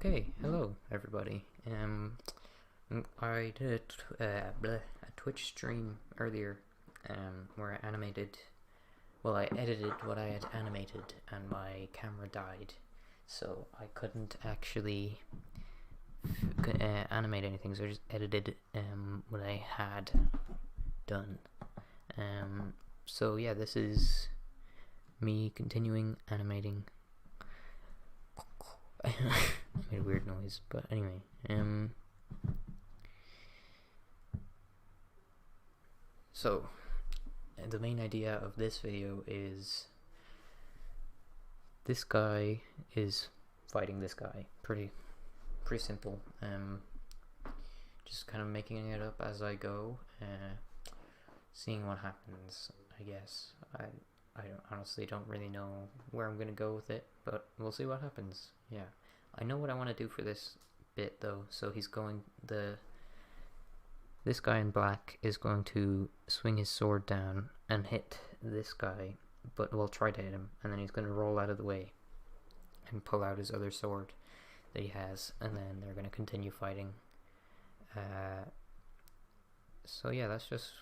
Okay, hello everybody. I did a Twitch stream earlier, where I animated. Well, I edited what I had animated, and my camera died, so I couldn't actually animate anything. So I just edited what I had done. So yeah, this is me continuing animating. I made a weird noise, but anyway, so the main idea of this video is this guy is fighting this guy. Pretty simple. Just kind of making it up as I go, seeing what happens. I guess I honestly don't really know where I'm gonna go with it, but we'll see what happens. Yeah, I know what I want to do for this bit though. So he's going this guy in black is going to swing his sword down and hit this guy, but will try to hit him, and then he's going to roll out of the way and pull out his other sword that he has, and then they're going to continue fighting. So yeah, let's just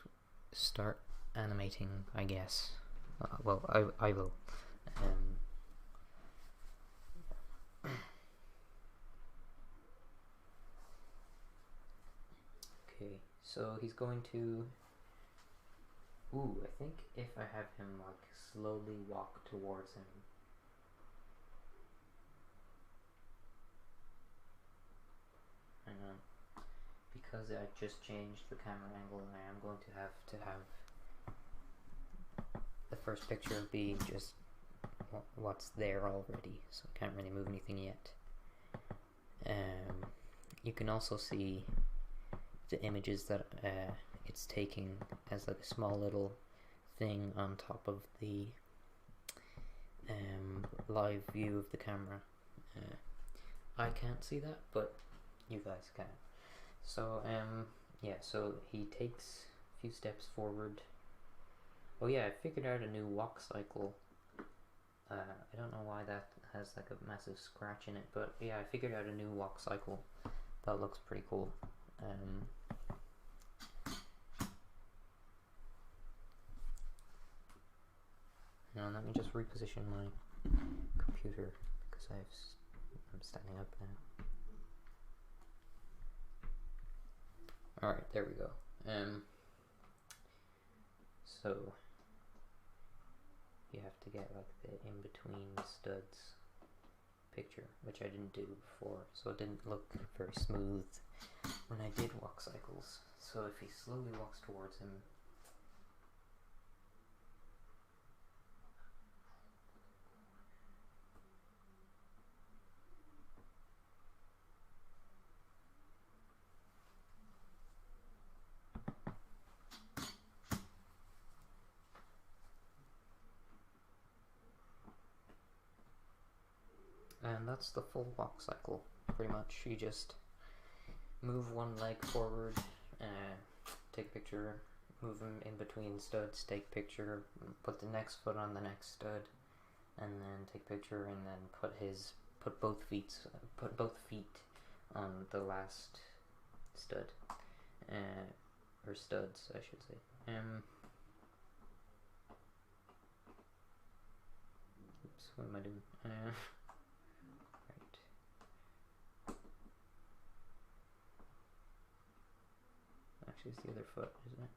start animating, I guess. Well, I will. Okay, so he's going to... Ooh, I think if I have him like slowly walk towards him. Hang on. Because I just changed the camera angle, I am going to have the first picture be just what's there already, so I can't really move anything yet. You can also see the images that it's taking as like a small little thing on top of the live view of the camera. I can't see that, but you guys can. So yeah, so he takes a few steps forward. Oh yeah, I figured out a new walk cycle. I don't know why that has like a massive scratch in it, but yeah, I figured out a new walk cycle that looks pretty cool. Now let me just reposition my computer because I'm standing up now. Alright, there we go. So you have to get like the in-between studs picture, which I didn't do before, so it didn't look very smooth when I did walk cycles. So if he slowly walks towards him, and that's the full walk cycle, pretty much. You just move one leg forward, take a picture, move him in between studs, take picture, put the next foot on the next stud, and then take picture, and then put both feet on the last stud, or studs, I should say. Oops, what am I doing? Actually, it's the other foot, isn't it?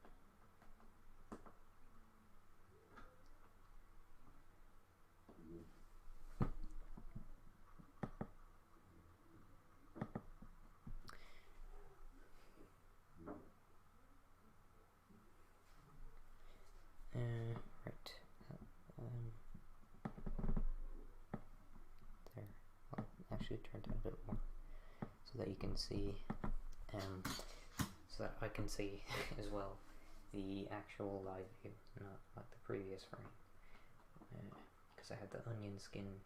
Right. There. I'll actually turn down a bit more so that you can see, so that I can see as well the actual live view, not like the previous frame, because I had the onion skin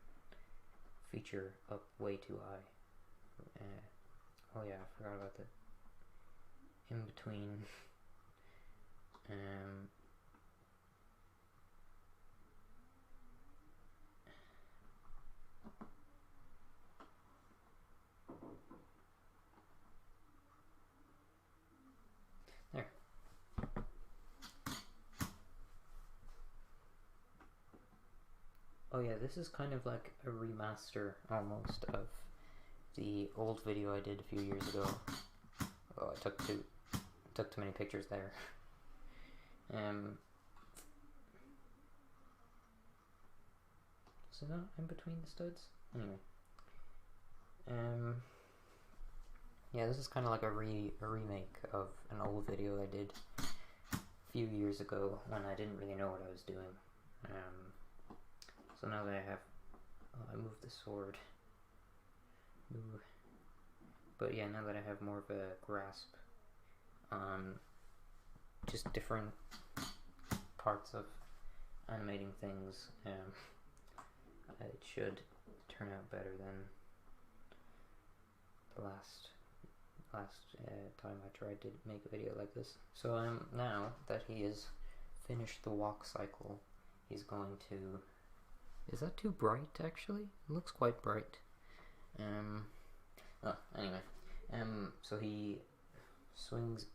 feature up way too high. Oh yeah, I forgot about the in between. Oh yeah, this is kind of like a remaster almost of the old video I did a few years ago. Oh, I took too many pictures there. Is it not in between the studs? Anyway. Yeah, this is kind of like a remake of an old video I did a few years ago when I didn't really know what I was doing. So now that I have, I moved the sword. Ooh. But yeah, now that I have more of a grasp on just different parts of animating things, it should turn out better than the last time I tried to make a video like this. So now that he has finished the walk cycle, he's going to... Is that too bright actually? It looks quite bright. Anyway. So he swings,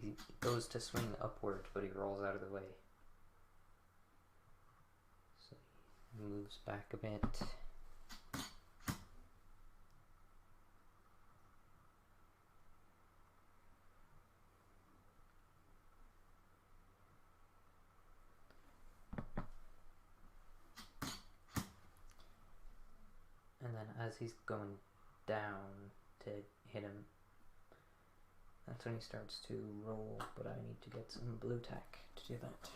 he goes to swing upward, but he rolls out of the way. So he moves back a bit. And then as he's going down to hit him, that's when he starts to roll, but I need to get some blue tack to do that.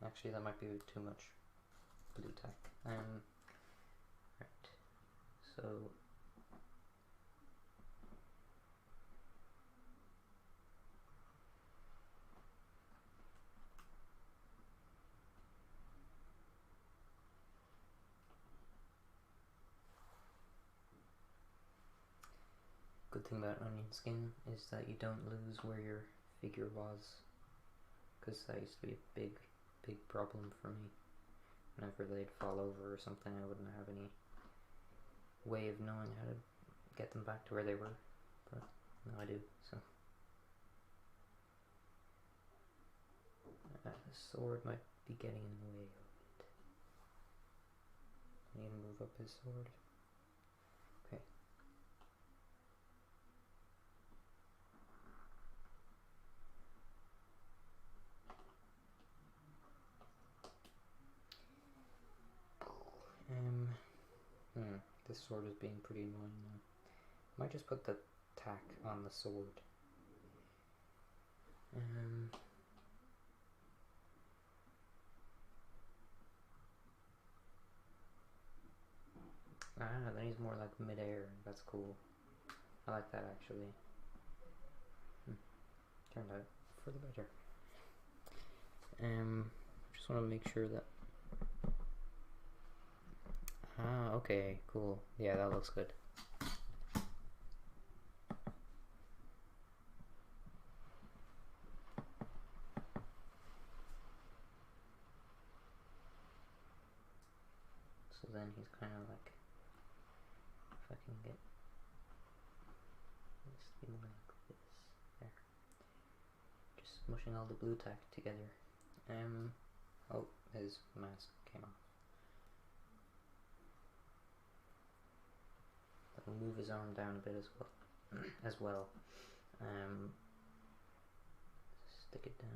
Actually, that might be too much blue tack. Right. So good thing about onion skin is that you don't lose where your figure was, because that used to be a big problem for me. Whenever they'd fall over or something, I wouldn't have any way of knowing how to get them back to where they were, but now I do. So the sword might be getting in the way a bit. I need to move up his sword. Okay. This sword is being pretty annoying now. Might just put the tack on the sword. Then he's more like mid-air. That's cool. I like that actually. Turned out for the better. Just want to make sure that... okay, cool. Yeah, that looks good. So then he's kind of like... If I can get this to be more like this. There. Just smushing all the blue tack together. Oh, his mask came off. I'll move his arm down a bit as well. Stick it down.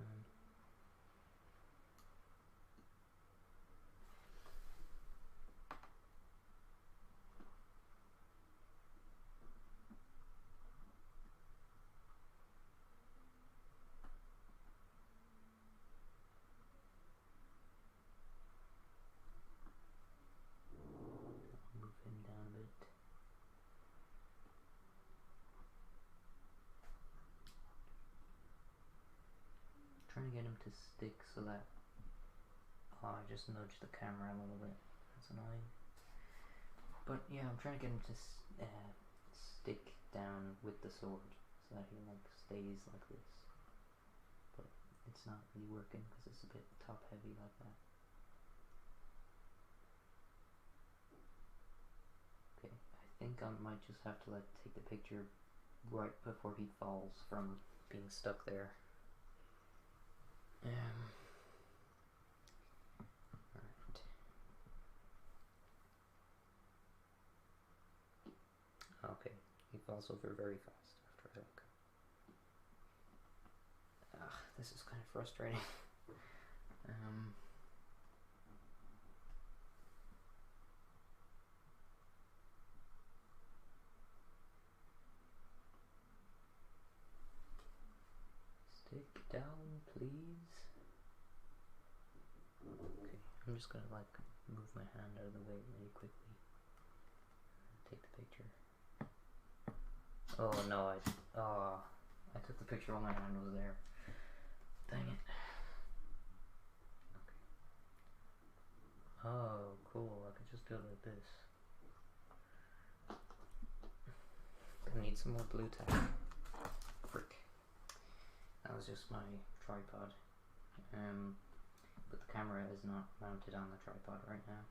Move him down a bit. Trying to get him to stick so that... Oh, I just nudged the camera a little bit. That's annoying. But yeah, I'm trying to get him to stick down with the sword so that he like stays like this. But it's not really working because it's a bit top heavy like that. think I might just have to take the picture right before he falls from being stuck there. Alright. Okay, he falls over very fast after I look. This is kind of frustrating. Stick down, please. Okay, I'm just gonna move my hand out of the way really quickly. Take the picture. Oh no, I took the picture while my hand was there. Dang it. Okay. Oh, cool. I could just do it like this. I need some more blue tack. Frick. That was just my tripod. But the camera is not mounted on the tripod right now.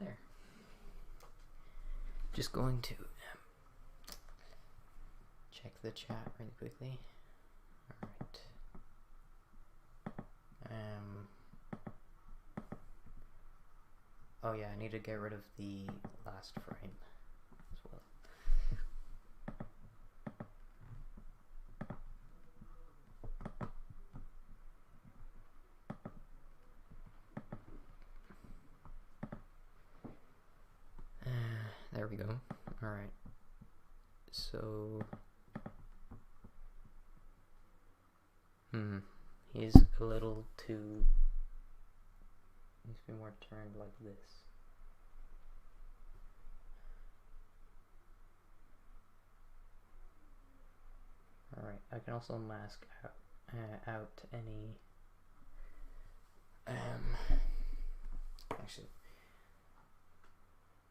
There. Just going to check the chat really quickly. Alright. Oh yeah, I need to get rid of the last frame as well. There we go. Alright. So he's a little too, needs to be more turned like this. Alright, I can also mask out any actually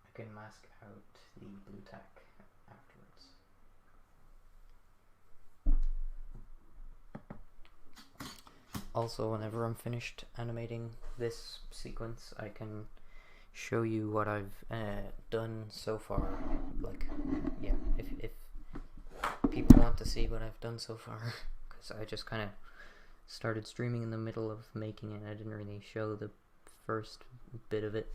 I can mask out the blue tack afterwards. Also, whenever I'm finished animating this sequence, I can show you what I've done so far. Yeah, if people want to see what I've done so far, because I just kind of started streaming in the middle of making it. I didn't really show the first bit of it.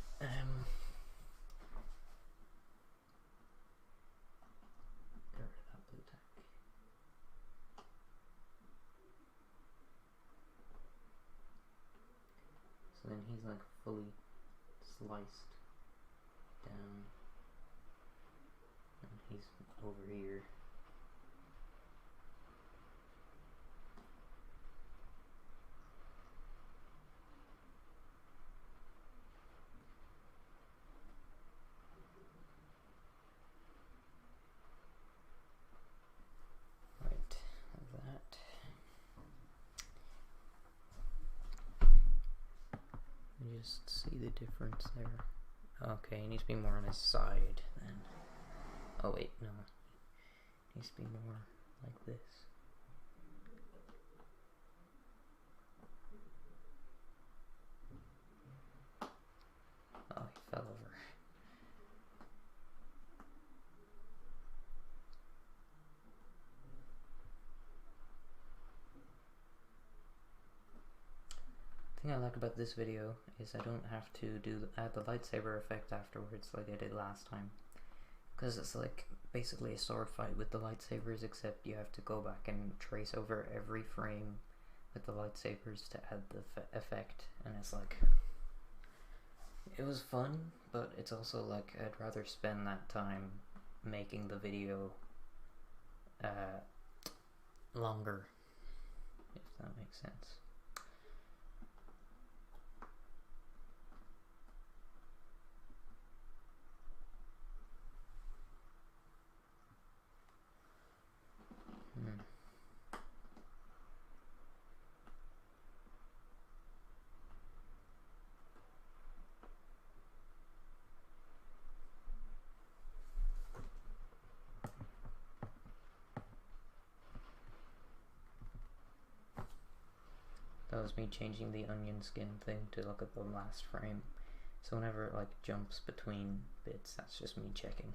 So then he's fully sliced down, and he's over here. Right, like that. Just see the difference there. Okay, he needs to be more on his side then. Oh wait, no. He needs to be more like this. Oh, he fell over. The thing I like about this video is I don't have to add the lightsaber effect afterwards like I did last time, because it's basically a sword fight with the lightsabers, except you have to go back and trace over every frame with the lightsabers to add the effect, and it's it was fun, but it's also I'd rather spend that time making the video longer, if that makes sense. that was me changing the onion skin thing to look at the last frame. So whenever it like jumps between bits, that's just me checking.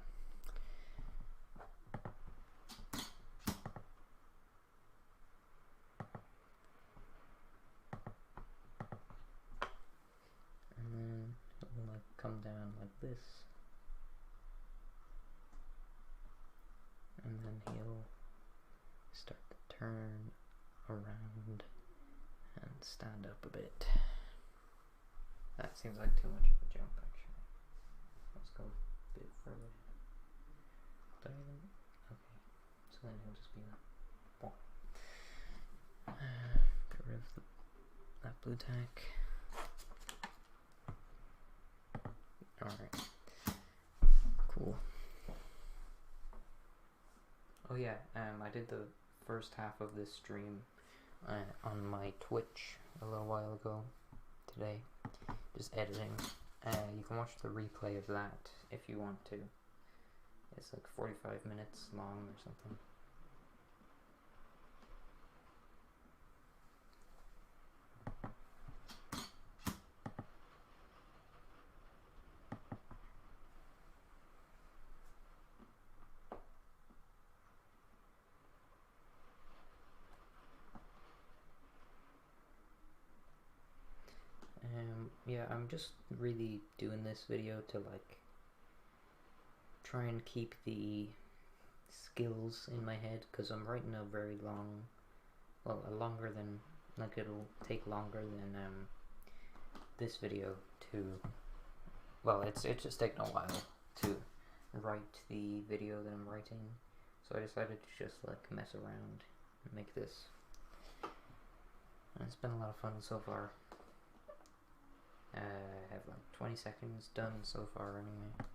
And then it will like come down like this. And then he'll start to turn around and stand up a bit. That seems like too much of a jump actually. Let's go a bit further. Did I even? Okay. So then he'll just be that. Boom. Get rid of that blue tack. Alright. Cool. Oh yeah, I did the first half of this stream on my Twitch a little while ago today, just editing. You can watch the replay of that if you want to. It's like 45 minutes long or something. Yeah, I'm just really doing this video to like try and keep the skills in my head, because I'm writing a very long, well, longer than, like it'll take longer than this video to, well, it's just taken a while to write the video that I'm writing, so I decided to just like mess around and make this, and it's been a lot of fun so far. I have like 20 seconds done so far anyway.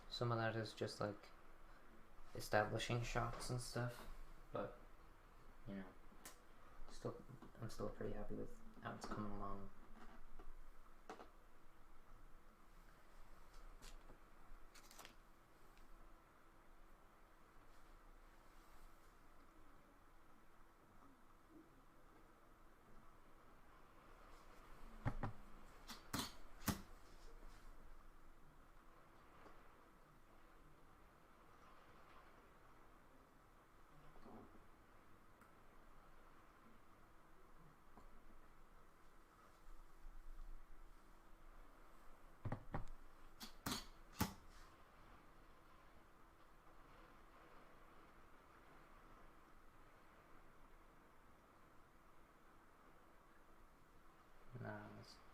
Some of that is just like establishing shots and stuff, but you know, I'm still pretty happy with how it's coming along.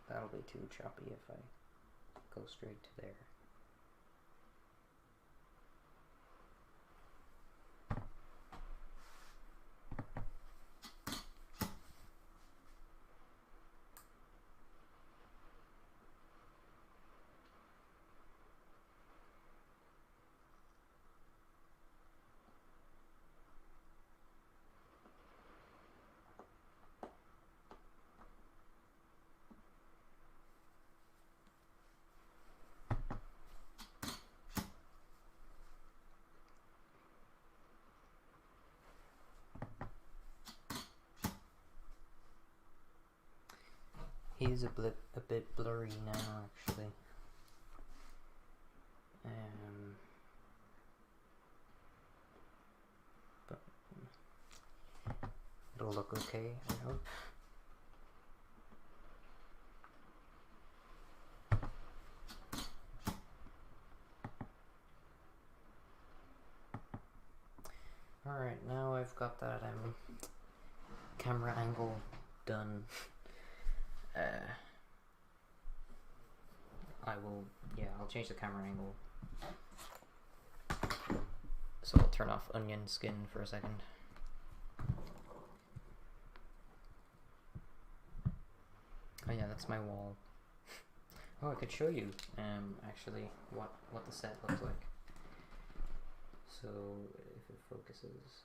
That'll be too choppy if I go straight to there. He's a bit blurry now, actually. But it'll look okay, I hope. Alright, now I've got that camera angle done. I'll change the camera angle. So I'll turn off onion skin for a second. Oh yeah, that's my wall. Oh, I could show you actually what the set looks like. So if it focuses,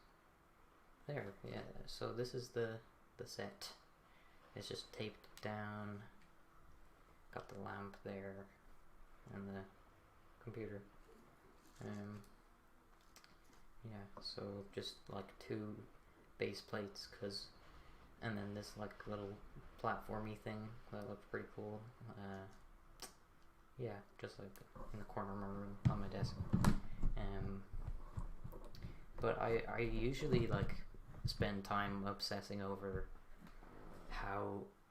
there, yeah. So this is the set. It's just taped down. Got the lamp there and the computer. Yeah, so just like two base plates, because and then this like little platformy thing that looks pretty cool. Yeah, just like in the corner of my room on my desk. But I usually like spend time obsessing over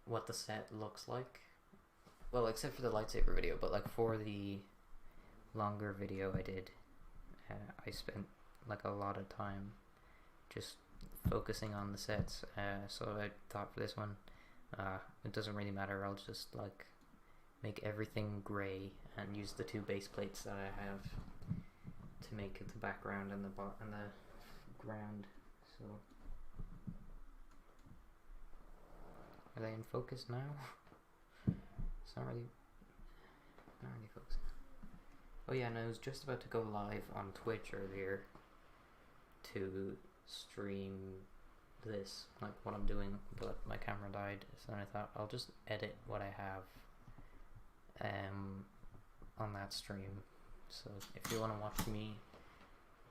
what the set looks like. Well, except for the lightsaber video, but like for the longer video I did, I spent like a lot of time just focusing on the sets. So I thought for this one, it doesn't really matter. I'll just like make everything grey and use the two base plates that I have to make the background and the ground. So are they in focus now? It's not really focusing. Oh yeah, and I was just about to go live on Twitch earlier to stream this, like what I'm doing, but my camera died, so I thought I'll just edit what I have on that stream. So if you want to watch me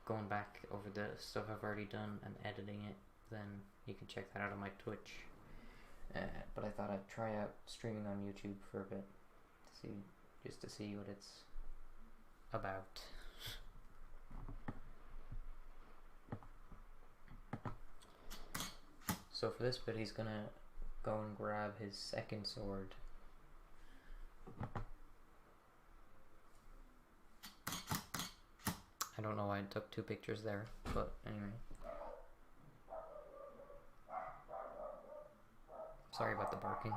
going back over the stuff I've already done and editing it, then you can check that out on my Twitch. But I thought I'd try out streaming on YouTube for a bit, just to see what it's about. So for this bit, he's gonna go and grab his second sword. I don't know why I took two pictures there, but anyway. Sorry about the barking.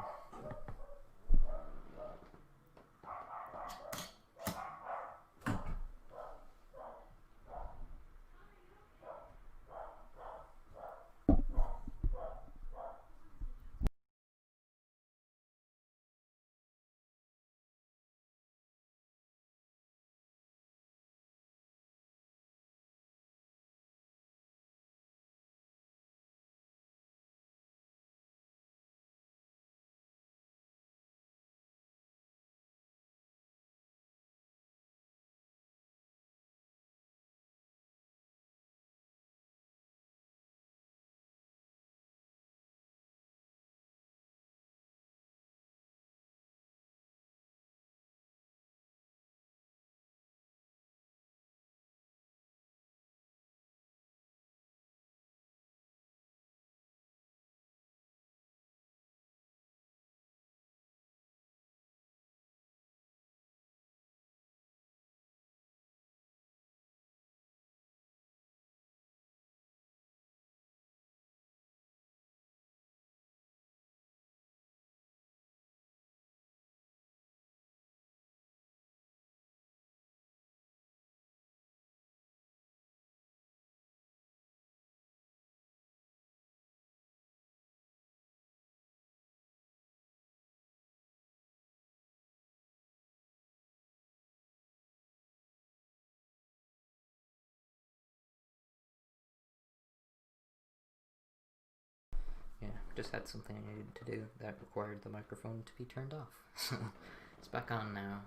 Yeah, just had something I needed to do that required the microphone to be turned off. So it's back on now.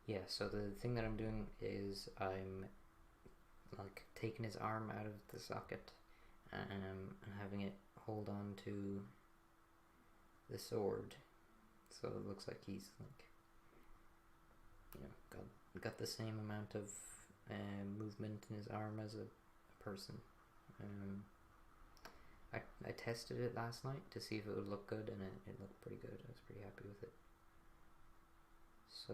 Yeah, so the thing that I'm doing is I'm like taking his arm out of the socket and having it hold on to the sword. So it looks like he's like, you know, got the same amount of movement in his arm as a person. I tested it last night to see if it would look good, and it looked pretty good. I was pretty happy with it. So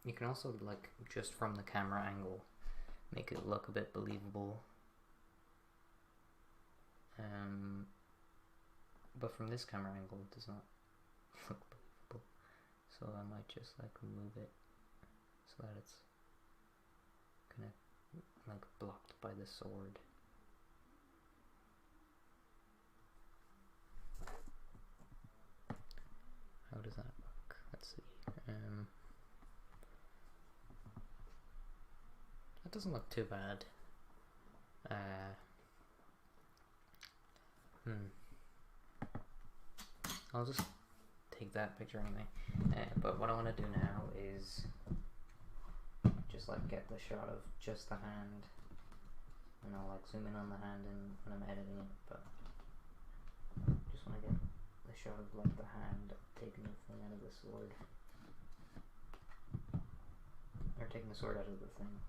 you can also, like, just from the camera angle, make it look a bit believable. But from this camera angle, it does not look believable. So I might just like move it so that it's kind of like blocked by the sword. How does that look? Let's see. That doesn't look too bad. I'll just take that picture anyway. But what I want to do now is just like get the shot of just the hand, and I'll like zoom in on the hand when I'm editing it. But shot of like the hand taking the thing out of the sword. Or taking the sword out of the thing.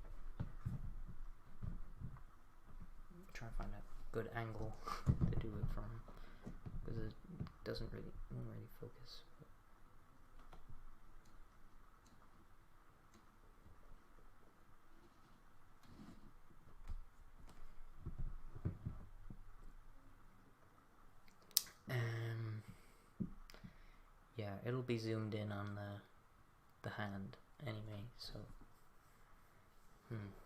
Try to find a good angle to do it from, because it won't really focus. Yeah, it'll be zoomed in on the hand anyway, so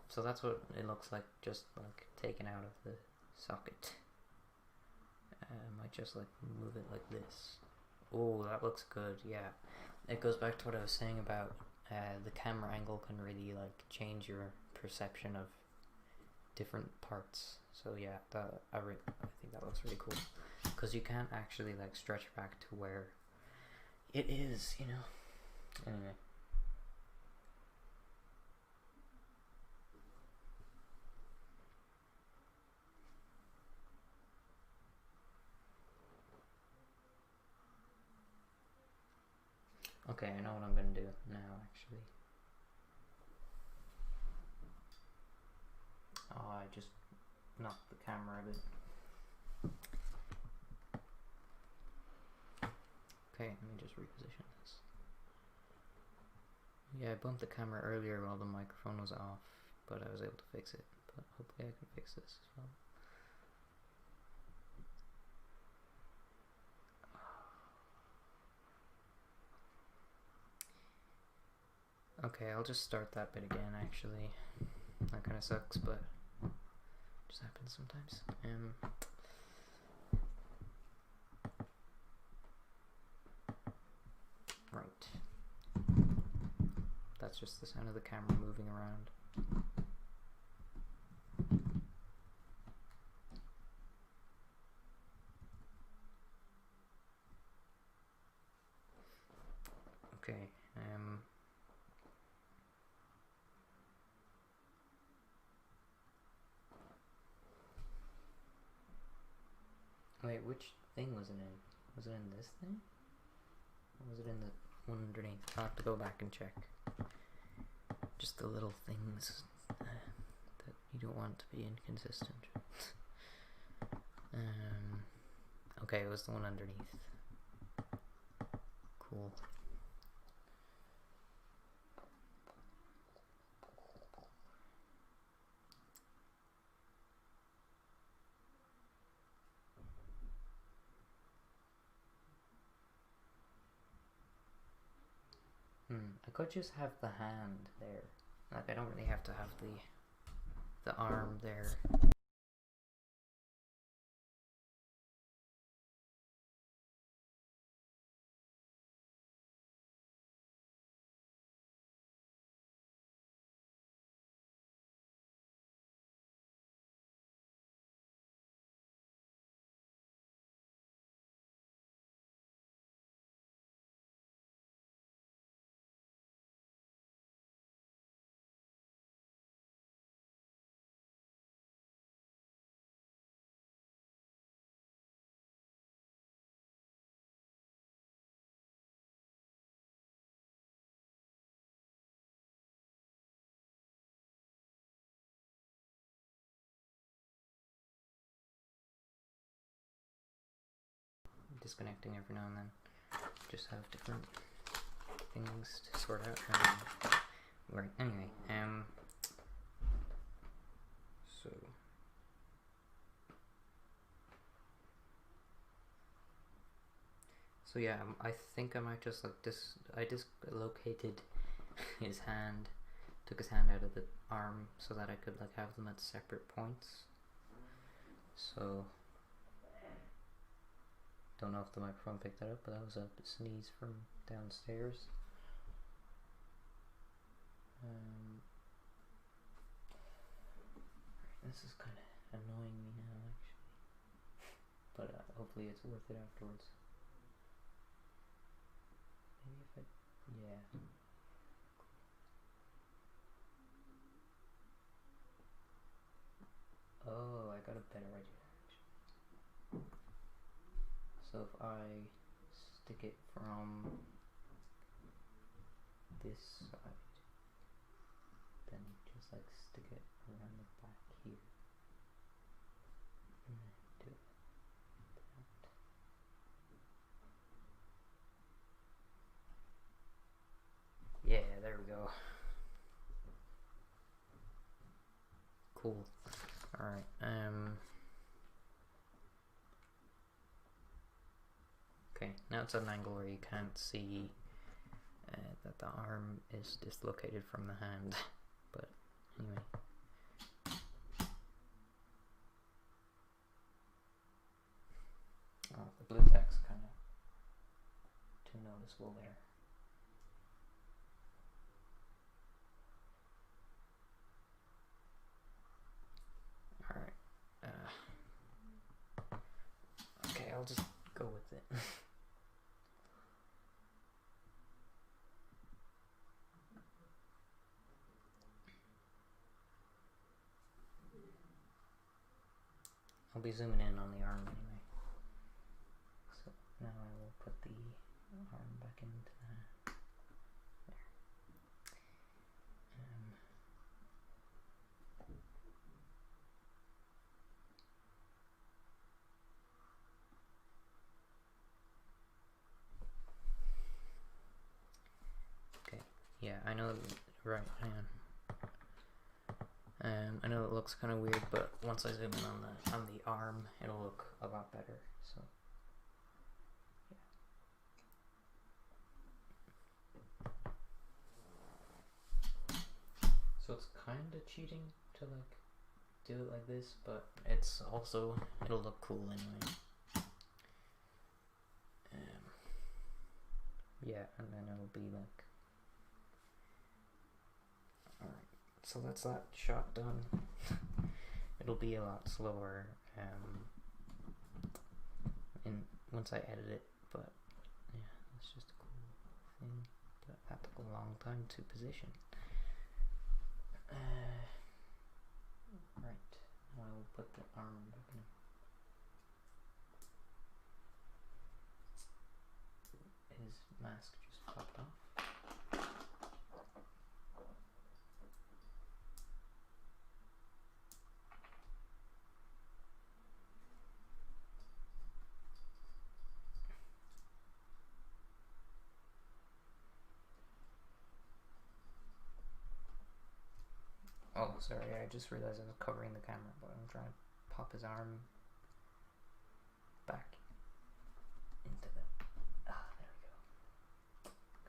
so that's what it looks like, just like taken out of the socket. I might just like move it like this. Oh, that looks good. Yeah, it goes back to what I was saying about the camera angle can really like change your perception of different parts. So yeah, I think that looks really cool, because you can't actually like stretch back to where it is, you know. Anyway. Okay, I know what I'm gonna do now, actually. Oh, I just knocked the camera a bit. Okay, let me just reposition this. Yeah, I bumped the camera earlier while the microphone was off, but I was able to fix it. But hopefully I can fix this as well. Okay, I'll just start that bit again, actually. That kind of sucks, but it just happens sometimes. Right. That's just the sound of the camera moving around. Okay, wait, which thing was it in? Was it in this thing? Or was it in the one underneath? I'll have to go back and check. Just the little things that you don't want to be inconsistent. Okay, it was the one underneath. Cool. I could just have the hand there. Like, I don't really have to have the arm there. Disconnecting every now and then. Just have different things to sort out. Right, anyway, so yeah, I think I might just like I dislocated his hand, took his hand out of the arm so that I could like have them at separate points. So don't know if the microphone picked that up, but that was a sneeze from downstairs. This is kind of annoying me now, actually, but hopefully it's worth it afterwards. Maybe if I, yeah. Oh, I got a better idea, actually. So if I stick it from this side, then just like stick it around the back here. And then do that. Yeah, there we go. Cool. Alright, okay, now it's at an angle where you can't see that the arm is dislocated from the hand, but anyway. Oh, the blue text kind of too noticeable there. Alright. Okay, I'll just go with it. I'll be zooming in on the arm anyway. So now I will put the arm back into the there. Okay, yeah, I know, right, hang on. I know it looks kind of weird, but once I zoom in on the arm, it'll look a lot better. So, yeah. So it's kind of cheating to like do it like this, but it's also, it'll look cool anyway. Yeah, and then it'll be like, alright. So that's that shot done. It'll be a lot slower once I edit it, but yeah, it's just a cool thing. But that took a long time to position. Right, now I will put the arm back in. His mask just popped off. Oh, sorry, I just realized I was covering the camera, but I'm trying to pop his arm back into the... Ah, there we go.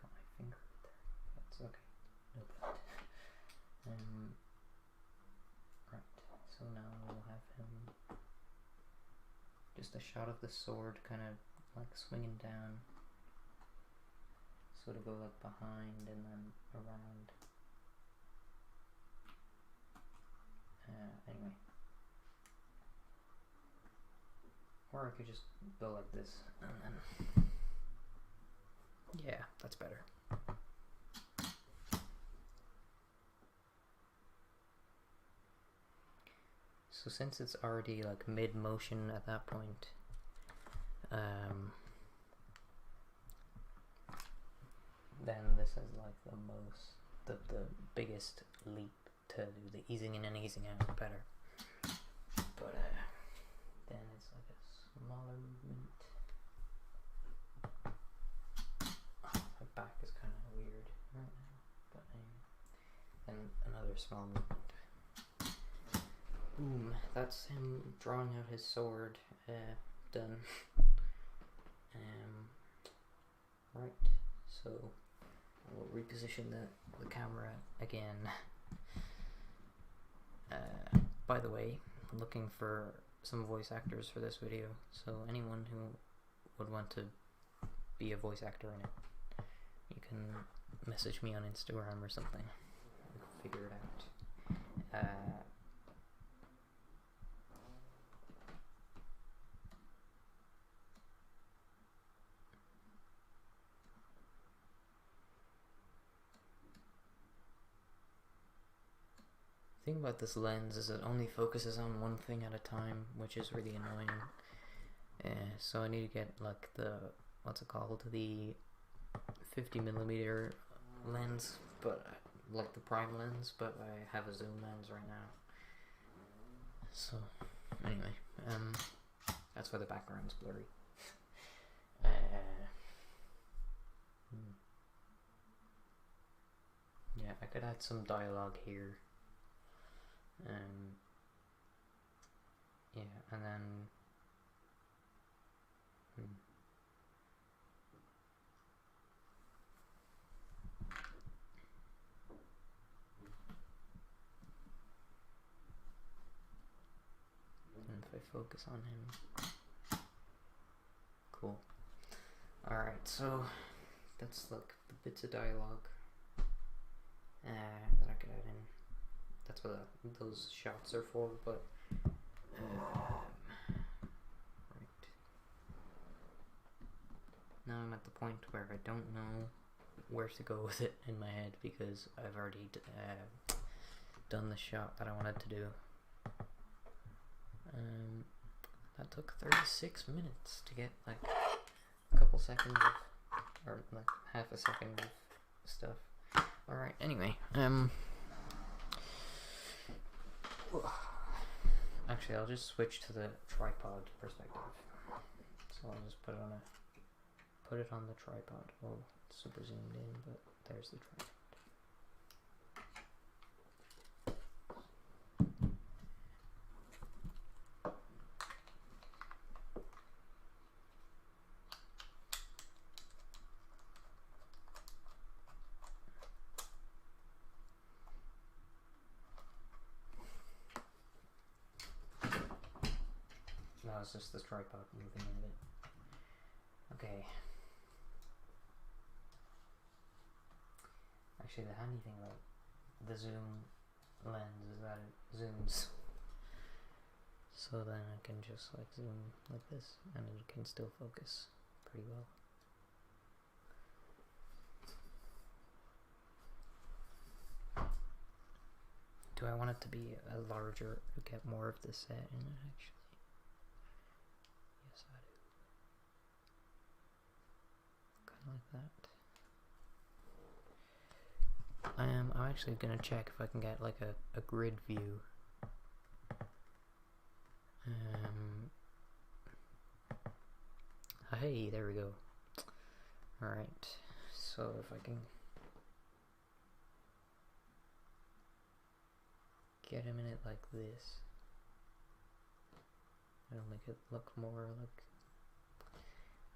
Got my finger right there. That's okay. No blood. Right, so now we'll have him... Just a shot of the sword kind of like swinging down. So to go like behind and then around. Anyway. Or I could just go like this and then... Yeah, that's better. So since it's already like mid-motion at that point, then this is like the biggest leap to do the easing in and easing out better. But then it's like a smaller movement. Oh, my back is kind of weird right now, but anyway. Then another small movement. Boom, that's him drawing out his sword. Done. Right, so we'll reposition the camera again. By the way, I'm looking for some voice actors for this video, so anyone who would want to be a voice actor in it, you can message me on Instagram or something. We can figure it out. The thing about this lens is it only focuses on one thing at a time, which is really annoying. So I need to get like the what's it called, the 50mm lens, but like the prime lens, but I have a zoom lens right now. So anyway, that's why the background's blurry. Yeah, I could add some dialogue here. Yeah, and then and if I focus on him, cool. Alright, so that's like the bits of dialogue that I could add in. That's what those shots are for, but right. Now I'm at the point where I don't know where to go with it in my head because I've already done the shot that I wanted to do. That took 36 minutes to get like a couple seconds of, or like half a second of stuff. Alright, anyway, actually I'll just switch to the tripod perspective. So I'll just put it on the tripod. Oh, it's super zoomed in, but there's the tripod. No, it's just this tripod moving a bit. Okay. Actually, the handy thing about the zoom lens is that it zooms. So then I can just like zoom like this and it can still focus pretty well. Do I want it to be a larger, to get more of the set in it actually? Yes, I do. Kind of like that. I'm actually gonna check if I can get like a grid view. Hey, there we go. Alright, so if I can get him in it like this, it'll make it look more like,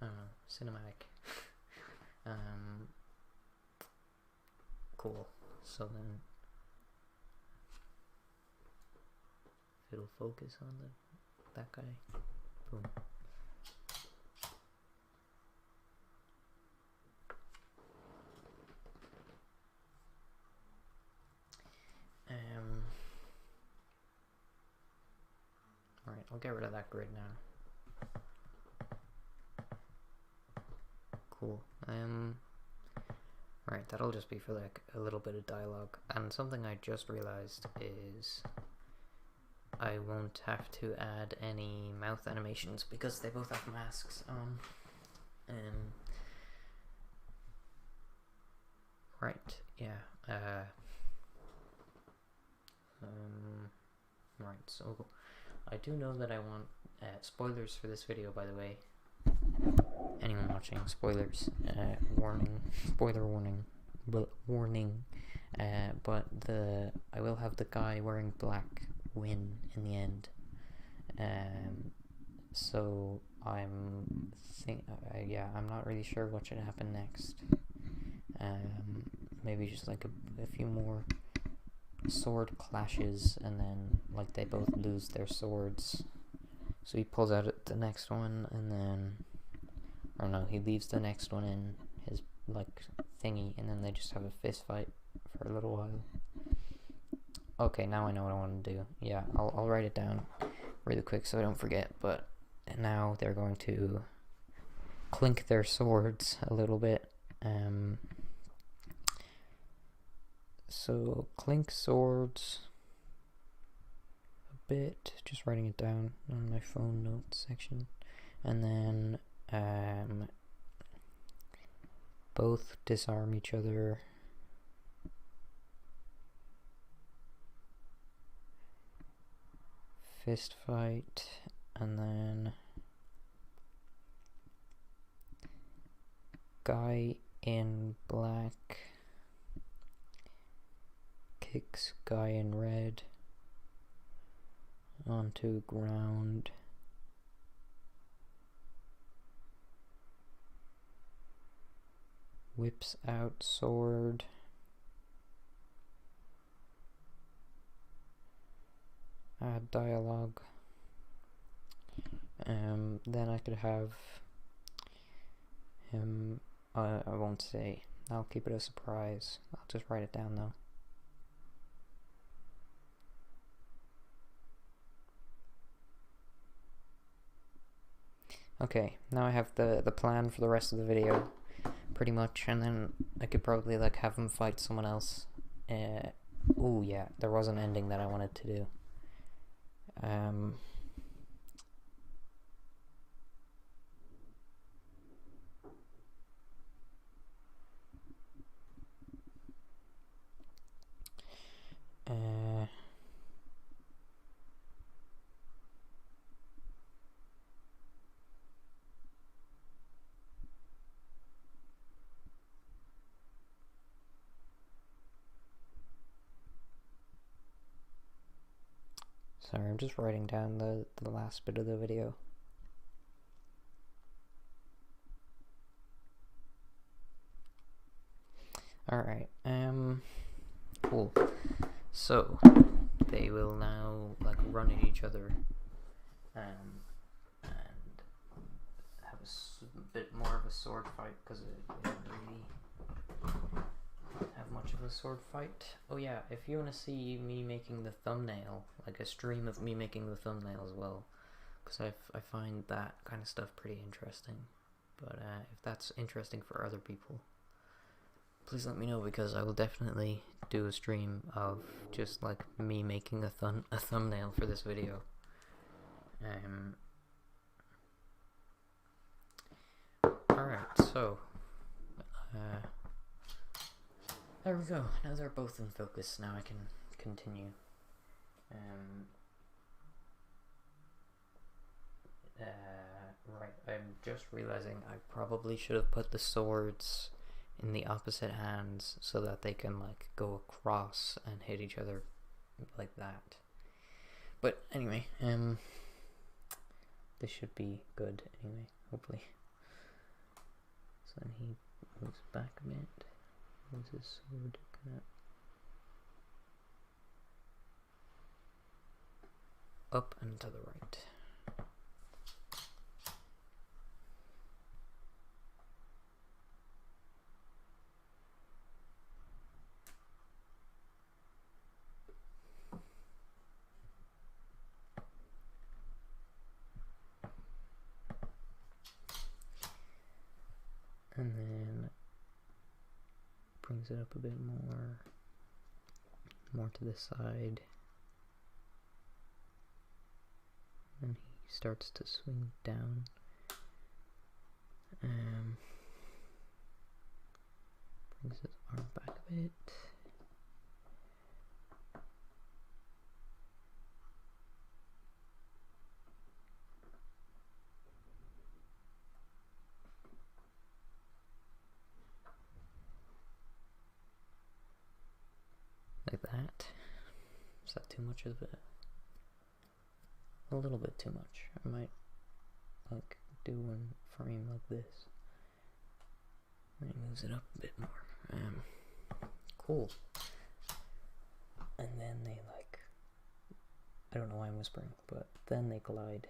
I don't know, cinematic. Cool. So then if it'll focus on that guy, boom. Alright, I'll get rid of that grid now. Cool. Right, that'll just be for like a little bit of dialogue. And something I just realized is I won't have to add any mouth animations because they both have masks on. Right, yeah. Right, so I do know that I want spoilers for this video, by the way. Anyone watching, spoilers, warning, spoiler warning, warning. But I will have the guy wearing black win in the end. So I'm not really sure what should happen next. Maybe just like a few more sword clashes, and then like they both lose their swords. So he pulls out the next one, and then, or no, he leaves the next one in his like thingy, and then they just have a fist fight for a little while. Okay, now I know what I want to do. Yeah, I'll write it down really quick so I don't forget. But now they're going to clink their swords a little bit. So clink swords a bit, just writing it down on my phone notes section, and then both disarm each other. Fist fight, and then guy in black kicks guy in red onto ground. Whips out sword. Add dialogue. Then I could have him, I won't say, I'll keep it a surprise. I'll just write it down though. Okay, now I have the plan for the rest of the video, pretty much, and then I could probably like have him fight someone else. Oh yeah, there was an ending that I wanted to do. Sorry, I'm just writing down the last bit of the video. Alright, cool. So, they will now, like, run at each other, and have a bit more of a sword fight, because it didn't really have much of a sword fight. Oh yeah, if you want to see me making the thumbnail, like a stream of me making the thumbnail as well, because I find that kind of stuff pretty interesting. But if that's interesting for other people, please let me know, because I will definitely do a stream of just like me making a thumbnail for this video. Alright, so there we go. Now they're both in focus. Now I can continue. Right, I'm just realizing I probably should have put the swords in the opposite hands so that they can like go across and hit each other like that. But anyway, this should be good anyway, hopefully. So then he moves back a bit. Moves his sword kind of up and to the right. And then brings it up a bit more to the side, and he starts to swing down. Brings his arm back a bit. Like that. Is that too much of it? A little bit too much. I might like do one frame like this. And he moves it up a bit more. Cool. And then they like, I don't know why I'm whispering, but then they collide.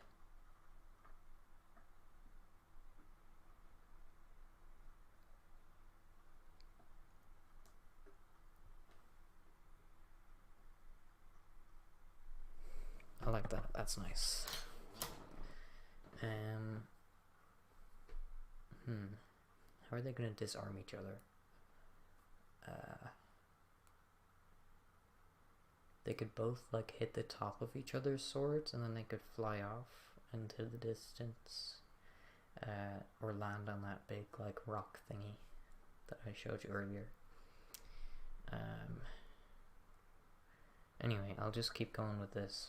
I like that. That's nice. How are they going to disarm each other? They could both like hit the top of each other's swords, and then they could fly off into the distance, or land on that big like rock thingy. that I showed you earlier. Anyway, I'll just keep going with this.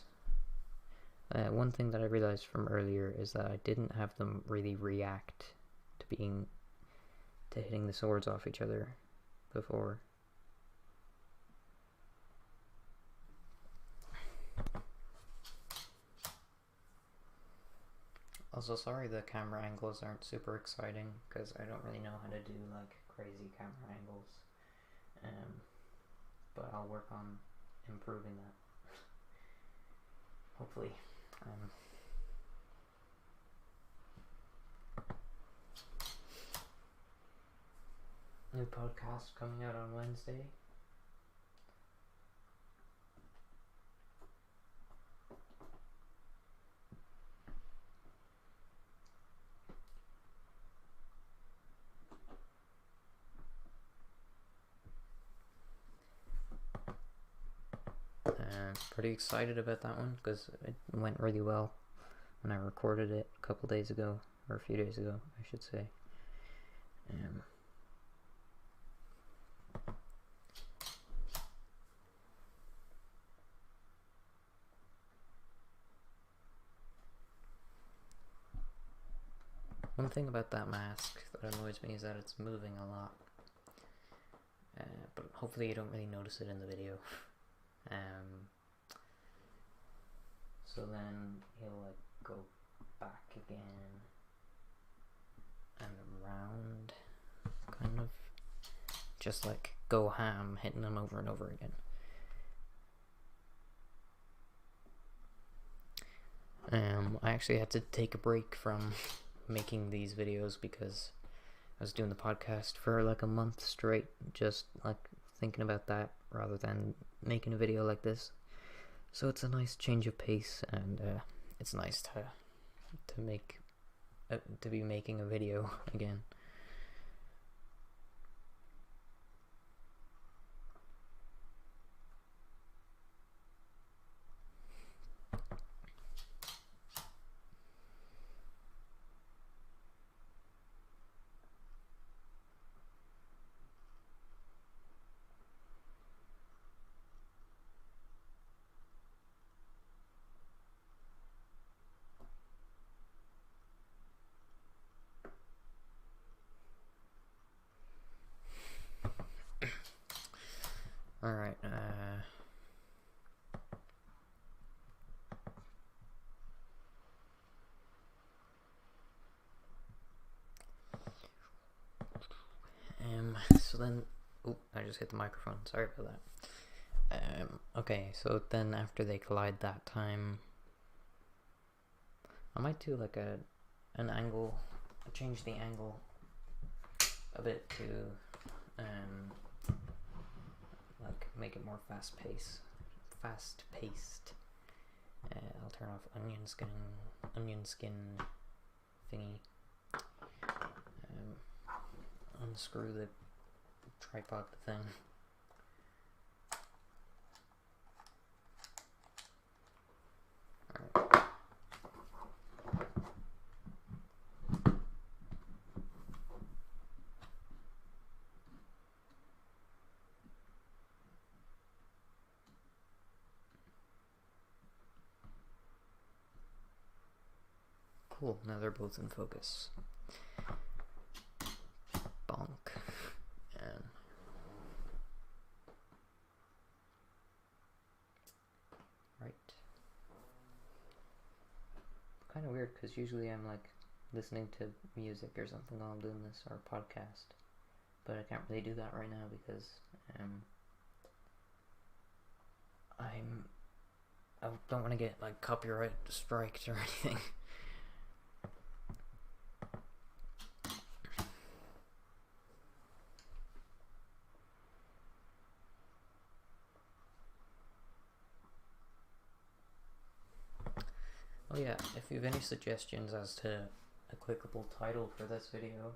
One thing that I realized from earlier is that I didn't have them really react to hitting the swords off each other before. Also, sorry the camera angles aren't super exciting, because I don't really know how to do like crazy camera angles. But I'll work on improving that. Hopefully. New podcast coming out on Wednesday. Pretty excited about that one because it went really well when I recorded it a couple days ago, or a few days ago, I should say. One thing about that mask that annoys me is that it's moving a lot, but hopefully you don't really notice it in the video. So then he'll like go back again and around, kind of just like go ham, hitting them over and over again. I actually had to take a break from making these videos because I was doing the podcast for like a month straight, just like thinking about that rather than making a video like this. So it's a nice change of pace, and it's nice to be making a video again. Alright, so then, I just hit the microphone, sorry about that. Okay, so then after they collide that time, I might do like an angle, change the angle a bit to, like make it more fast paced. I'll turn off onion skin thingy. Unscrew the tripod thing. Alright. Cool, now they're both in focus. Bonk. And right. Kind of weird because usually I'm like listening to music or something while I'm doing this, or a podcast. But I can't really do that right now because I don't want to get like copyright striked or anything. Oh yeah, if you have any suggestions as to a clickable title for this video,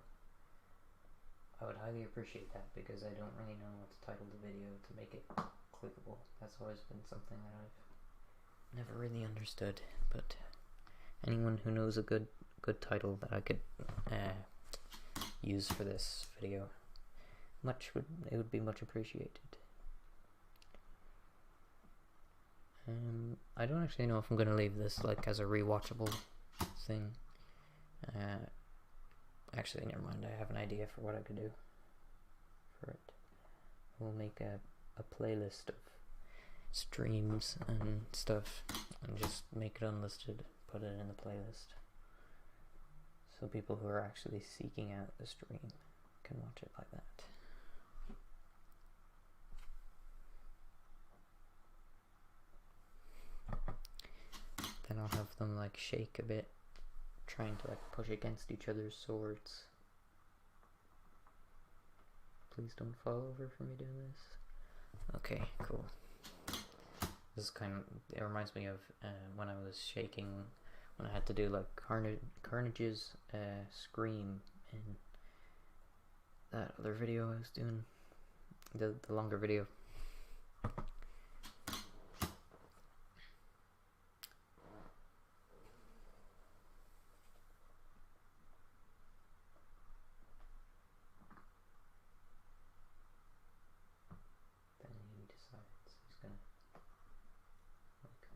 I would highly appreciate that, because I don't really know what to title the video to make it clickable. That's always been something that I've never really understood, but anyone who knows a good title that I could use for this video, it would be much appreciated. I don't actually know if I'm gonna leave this like as a rewatchable thing. Actually, never mind. I have an idea for what I could do for it. We'll make a playlist of streams and stuff, and just make it unlisted. Put it in the playlist, so people who are actually seeking out the stream can watch it like that. Then I'll have them like shake a bit, trying to like push against each other's swords. Please don't fall over for me doing this. Okay, cool. This is it reminds me of when I was shaking, when I had to do like Carnage's scream in that other video I was doing, the longer video.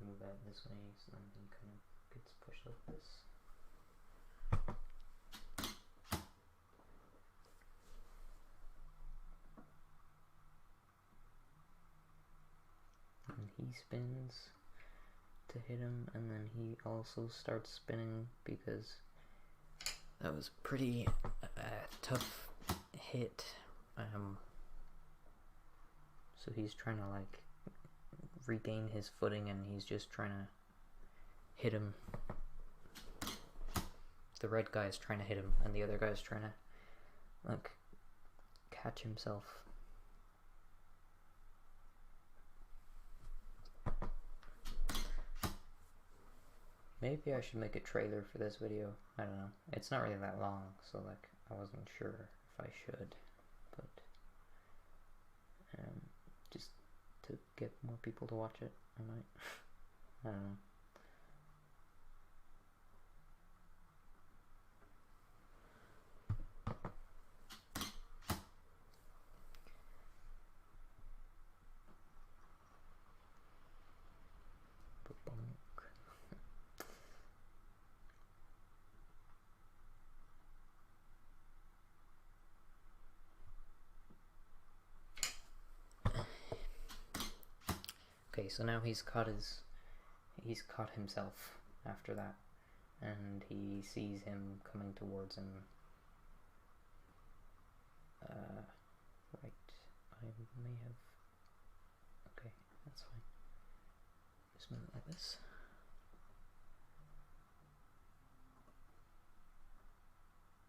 Move out this way, so then he kind of gets pushed like this. And he spins to hit him, and then he also starts spinning because that was pretty tough hit. So he's trying to like regain his footing, and he's just trying to hit him. The red guy is trying to hit him, and the other guy is trying to like catch himself. Maybe I should make a trailer for this video. I don't know. It's not really that long, so like I wasn't sure if I should, but just to get more people to watch it, I might. I don't know. Okay, so now he's caught himself after that, and he sees him coming towards him. Right, I may have. Okay, that's fine. Just move it like this.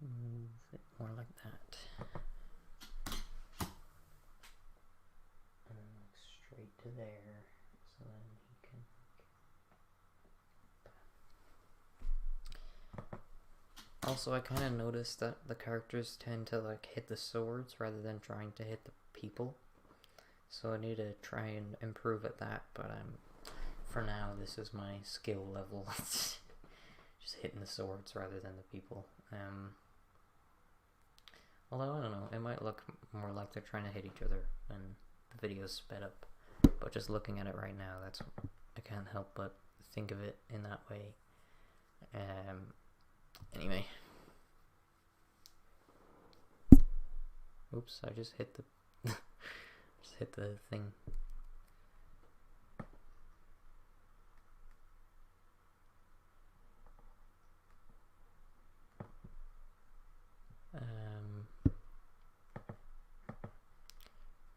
Move it more like that. And then like straight to there. So then he can. Also, I kind of noticed that the characters tend to like hit the swords rather than trying to hit the people. So I need to try and improve at that, but for now this is my skill level. Just hitting the swords rather than the people. Although I don't know, it might look more like they're trying to hit each other when the video's sped up. But just looking at it right now, I can't help but think of it in that way. Anyway. Oops, I just hit the just hit the thing.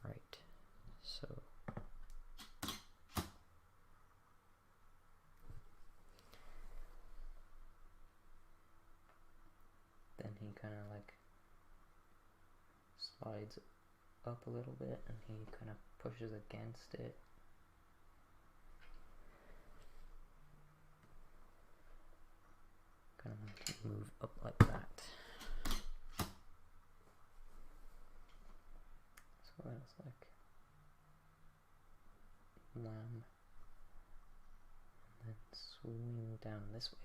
Right. So then he kind of like slides up a little bit, and he kind of pushes against it. Kind of like move up like that. So that's like wham, and then swing down this way.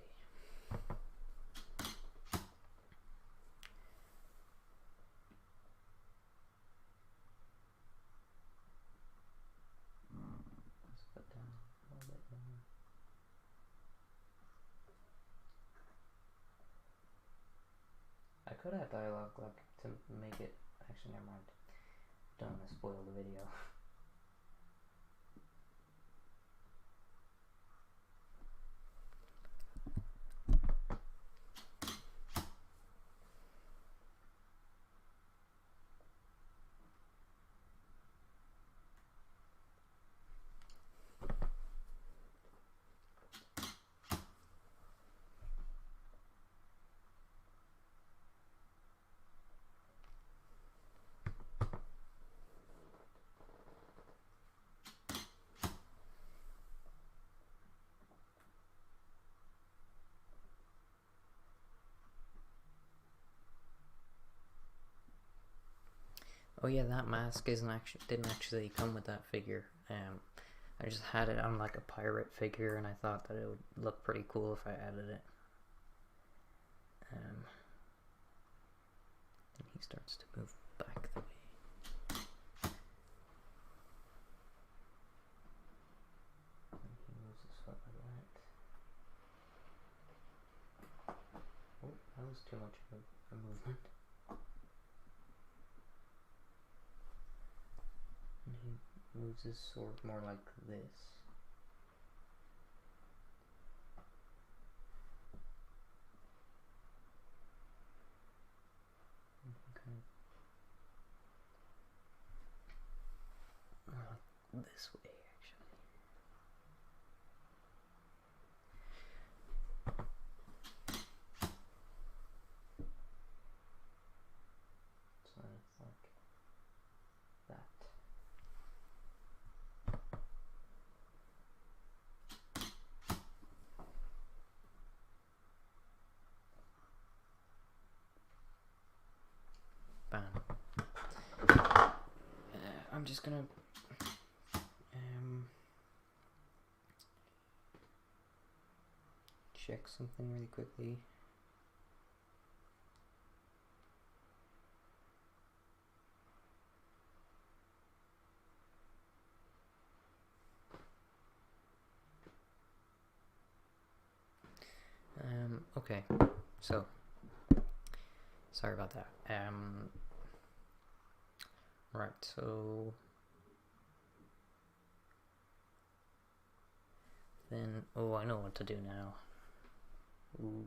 could add dialogue, like, to make it... Actually, never mind. Don't want to spoil the video. Oh yeah, that mask didn't actually come with that figure. I just had it on like a pirate figure, and I thought that it would look pretty cool if I added it. And he starts to move back the way. And he moves his foot like that. Oh, that was too much of a movement. And he moves his sword more like this. And he kind of more like this way, actually. So it's like that. Bam. I'm just gonna check something really quickly. Okay, so sorry about that. Right, so then, oh, I know what to do now. Ooh.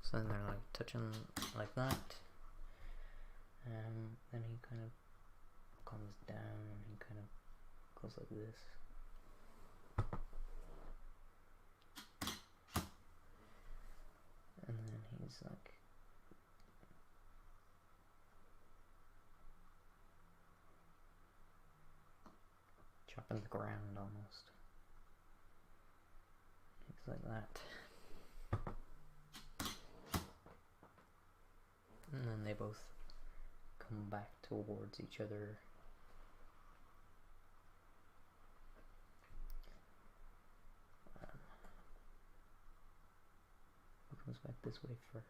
So then they're like touching like that. Then he kind of comes down and he kind of goes like this. And then he's like chopping the ground almost. He's like that. And then they both come back towards each other. He comes back this way first.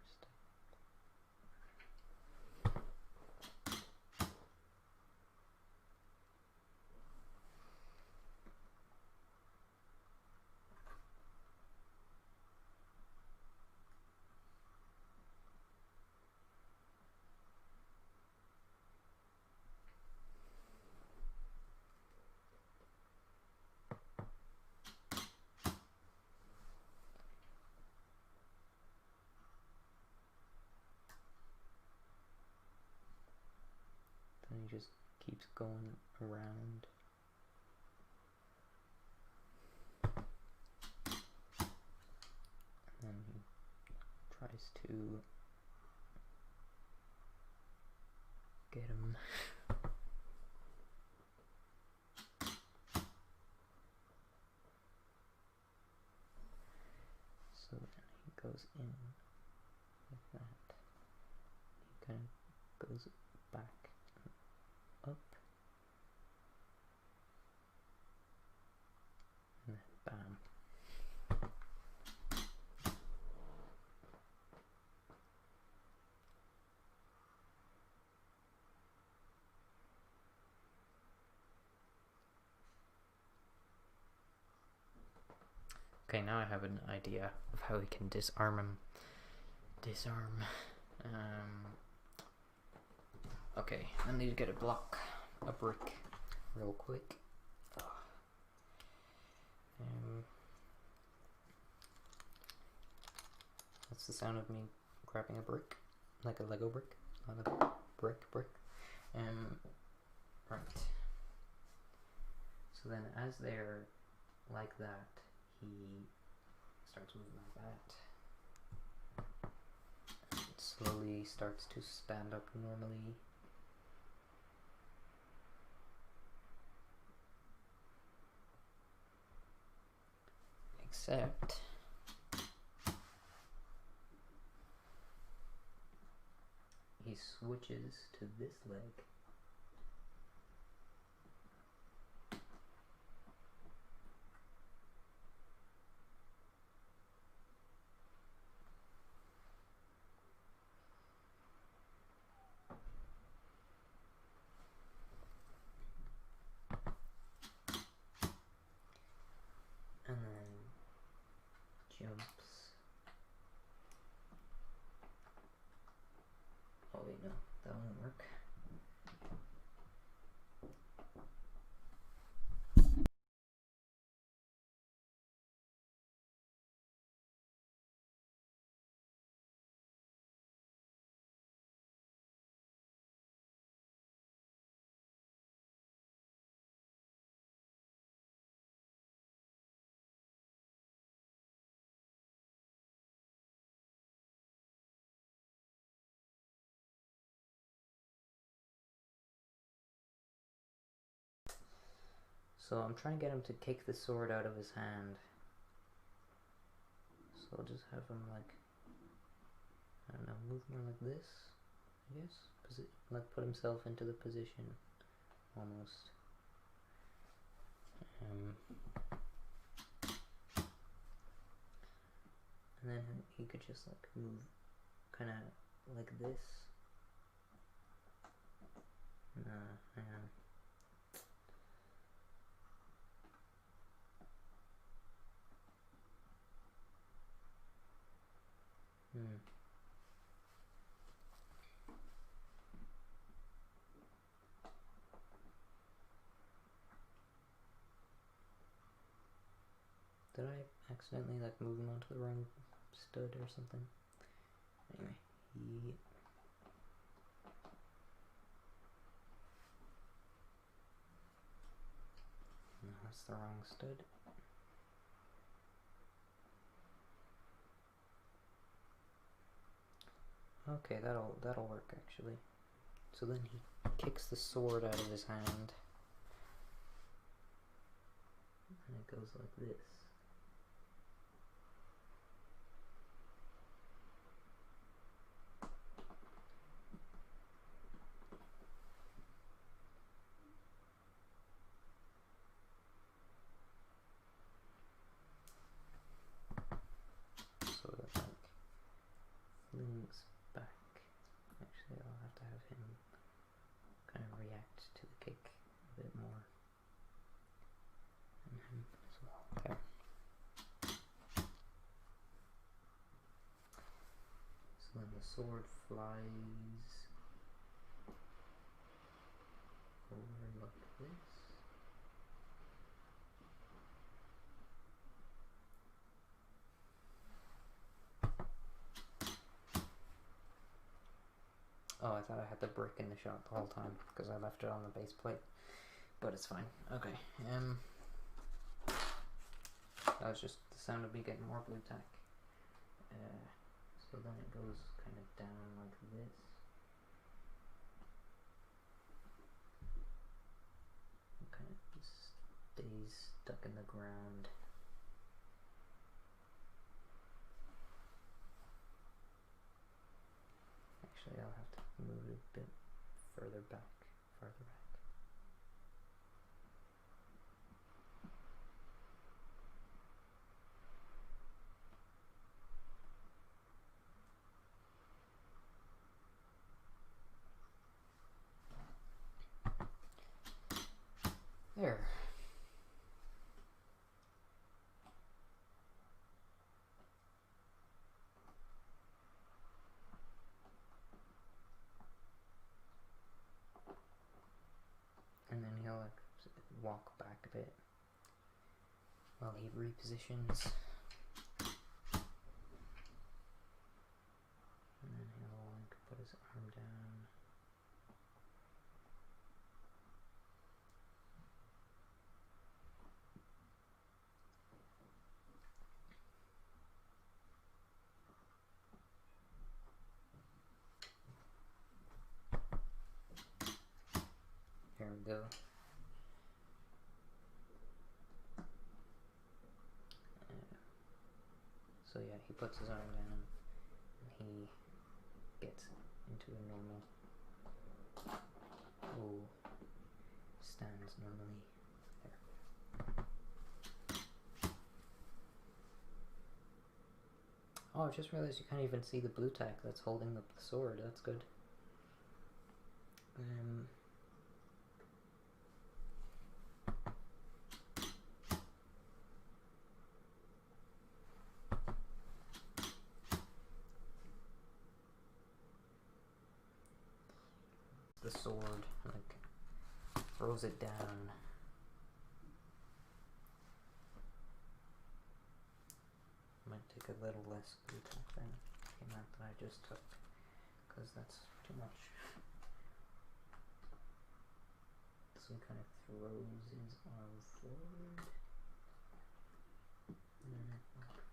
And he just keeps going around. And then he tries to get him. So then he goes in like that. He kind of goes back up, and then bam. Okay, now I have an idea of how we can disarm him. Okay, I need to get a block, a brick, real quick. That's the sound of me grabbing a brick, like a Lego brick, not a brick. Right. So then, as they're like that, he starts moving like that. And slowly starts to stand up normally. Except he switches to this leg. And then jumps. Oh wait, no, that won't work. So I'm trying to get him to kick the sword out of his hand. So I'll just have him like, I don't know, move more like this, I guess? Like put himself into the position, almost. And then he could just like move kind of like this. Hang on. Did I accidentally like move him onto the wrong stud or something? Anyway, no, that's the wrong stud. Okay, that'll work actually. So then he kicks the sword out of his hand, and it goes like this. So that like flings back. Actually, I'll have to have him kind of react to the kick a bit more. And him as well. Okay. So then the sword flies over like this. Oh, I thought I had the brick in the shot the whole time because I left it on the base plate, but it's fine. Okay, that was just the sound of me getting more blue tack. So then it goes kind of down like this. It kind of stays stuck in the ground. Actually, I'll have to move it a bit farther back. There. walk back a bit while he repositions. And then he'll like put his arm down. Here we go. So yeah, he puts his arm down and he gets into a normal stands normally. There. Oh, I just realized you can't even see the blue tack that's holding up the sword. That's good. The sword, like, throws it down. Might take a little less blue tack than the amount that I just took, because that's too much. So he kind of throws his arm forward. And then it falls.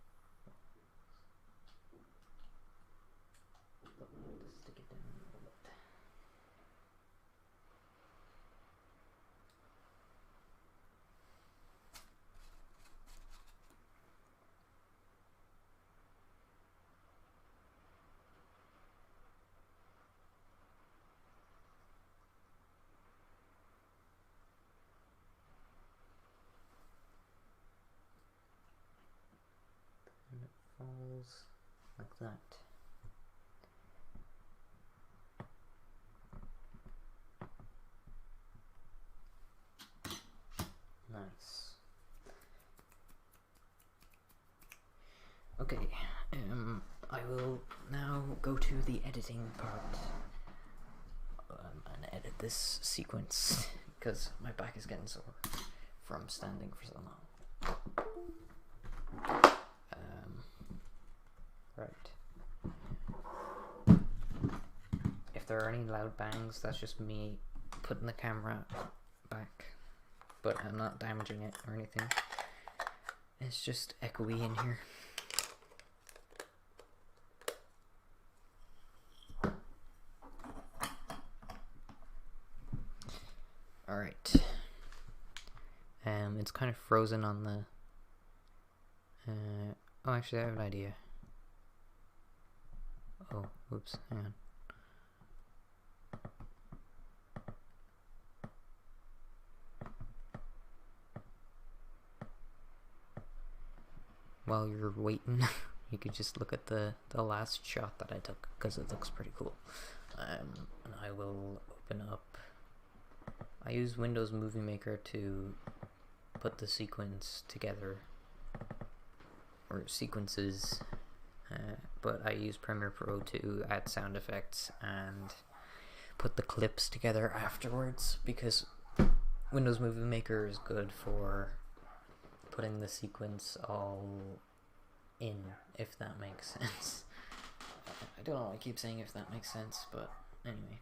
But we'll have to stick it down a little bit. And it falls like that. Nice. Okay, I will now go to the editing part and edit this sequence because my back is getting sore from standing for so long. Right. If there are any loud bangs, that's just me putting the camera back, but I'm not damaging it or anything. It's just echoey in here. Alright. It's kind of frozen on the... oh, actually I have an idea. Oh, whoops, hang on. While you're waiting, you could just look at the last shot that I took, because it looks pretty cool. And I will open up... I use Windows Movie Maker to put the sequence together, or sequences, but I use Premiere Pro to add sound effects and put the clips together afterwards, because Windows Movie Maker is good for putting the sequence all in, if that makes sense. I don't know why I keep saying if that makes sense, but anyway.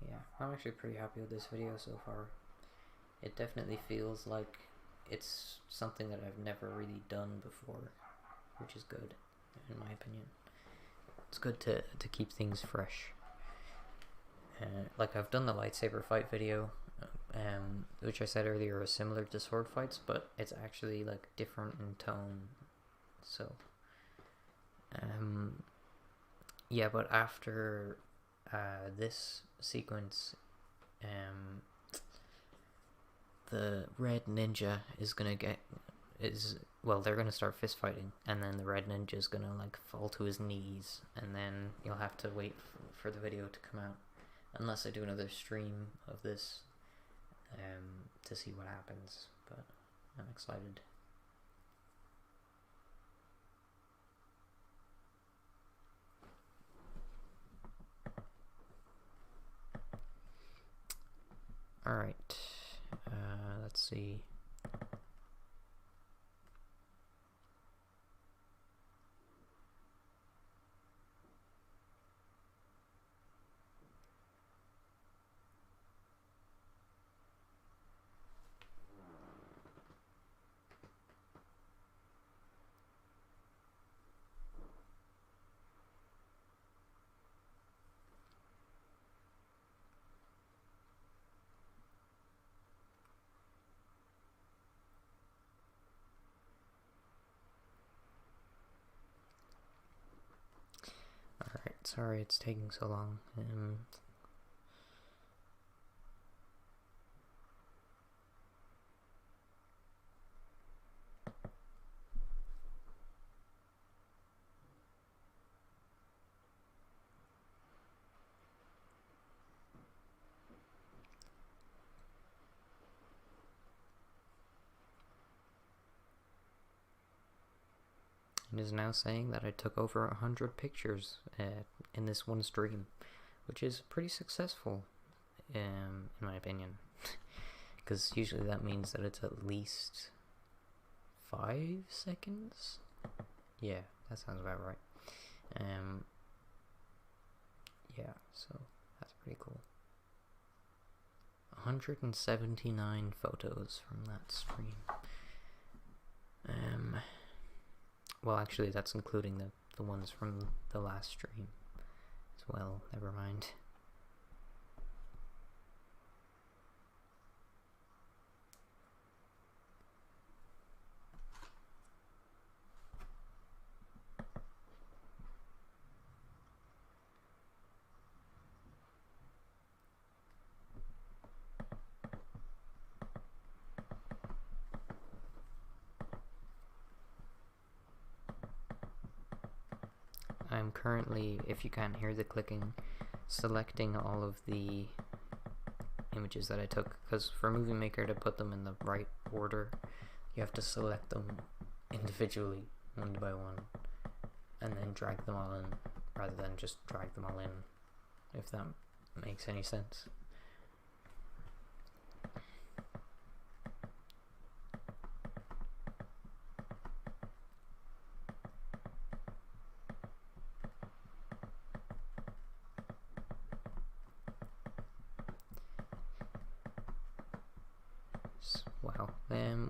Yeah, I'm actually pretty happy with this video so far. It definitely feels like it's something that I've never really done before, which is good, in my opinion. It's good to keep things fresh. Like, I've done the lightsaber fight video, which I said earlier was similar to sword fights, but it's actually like different in tone. So, yeah, but after this sequence, the red ninja is gonna they're gonna start fist fighting, and then the red ninja is gonna like fall to his knees, and then you'll have to wait for the video to come out, unless I do another stream of this to see what happens. But I'm excited. Alright, let's see. Alright, sorry it's taking so long. It is now saying that I took over 100 pictures in this one stream, which is pretty successful, in my opinion. Because usually that means that it's at least 5 seconds? Yeah, that sounds about right. Yeah, so that's pretty cool. 179 photos from that stream. Well, actually, that's including the ones from the last stream as well. Never mind. I'm currently, if you can't hear the clicking, selecting all of the images that I took, because for Movie Maker to put them in the right order, you have to select them individually, one by one, and then drag them all in, rather than just drag them all in, if that makes any sense. Wow.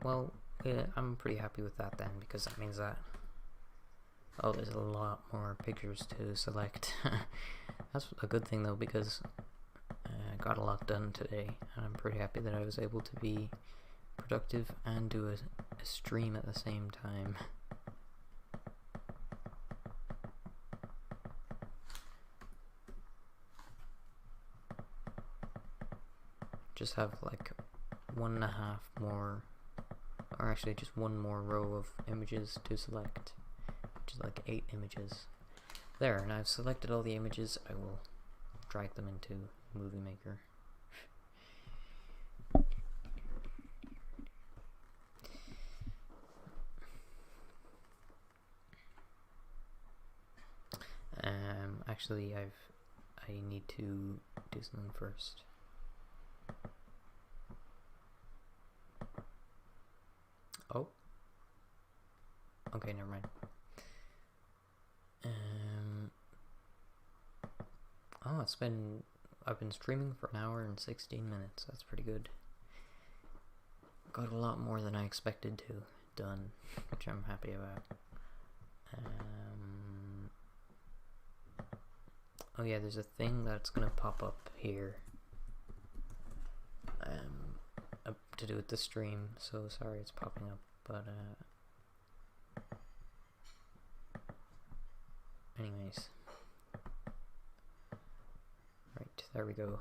Well, yeah, I'm pretty happy with that then, because that means that... Oh, there's a lot more pictures to select. That's a good thing though, because I got a lot done today, and I'm pretty happy that I was able to be productive and do a stream at the same time. Just have like 1.5 more, or actually just one more row of images to select, which is like 8 images. There, and I've selected all the images. I will drag them into Movie Maker. Actually, I need to do something first. Oh. Okay, never mind. Oh, I've been streaming for 1 hour and 16 minutes. That's pretty good. Got a lot more than I expected to done, which I'm happy about. Oh yeah, there's a thing that's gonna pop up here. To do with the stream, so sorry it's popping up, but anyways. Right, there we go.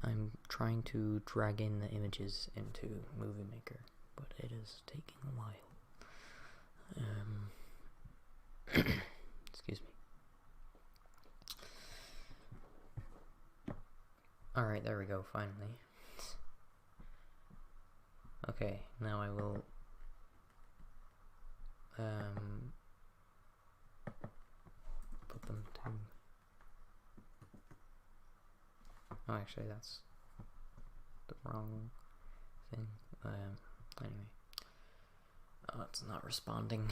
I'm trying to drag in the images into Movie Maker, but it is taking a while. Excuse me. Alright, there we go, finally. Okay, now I will put them to... Oh, actually that's the wrong thing. Anyway. Oh, it's not responding.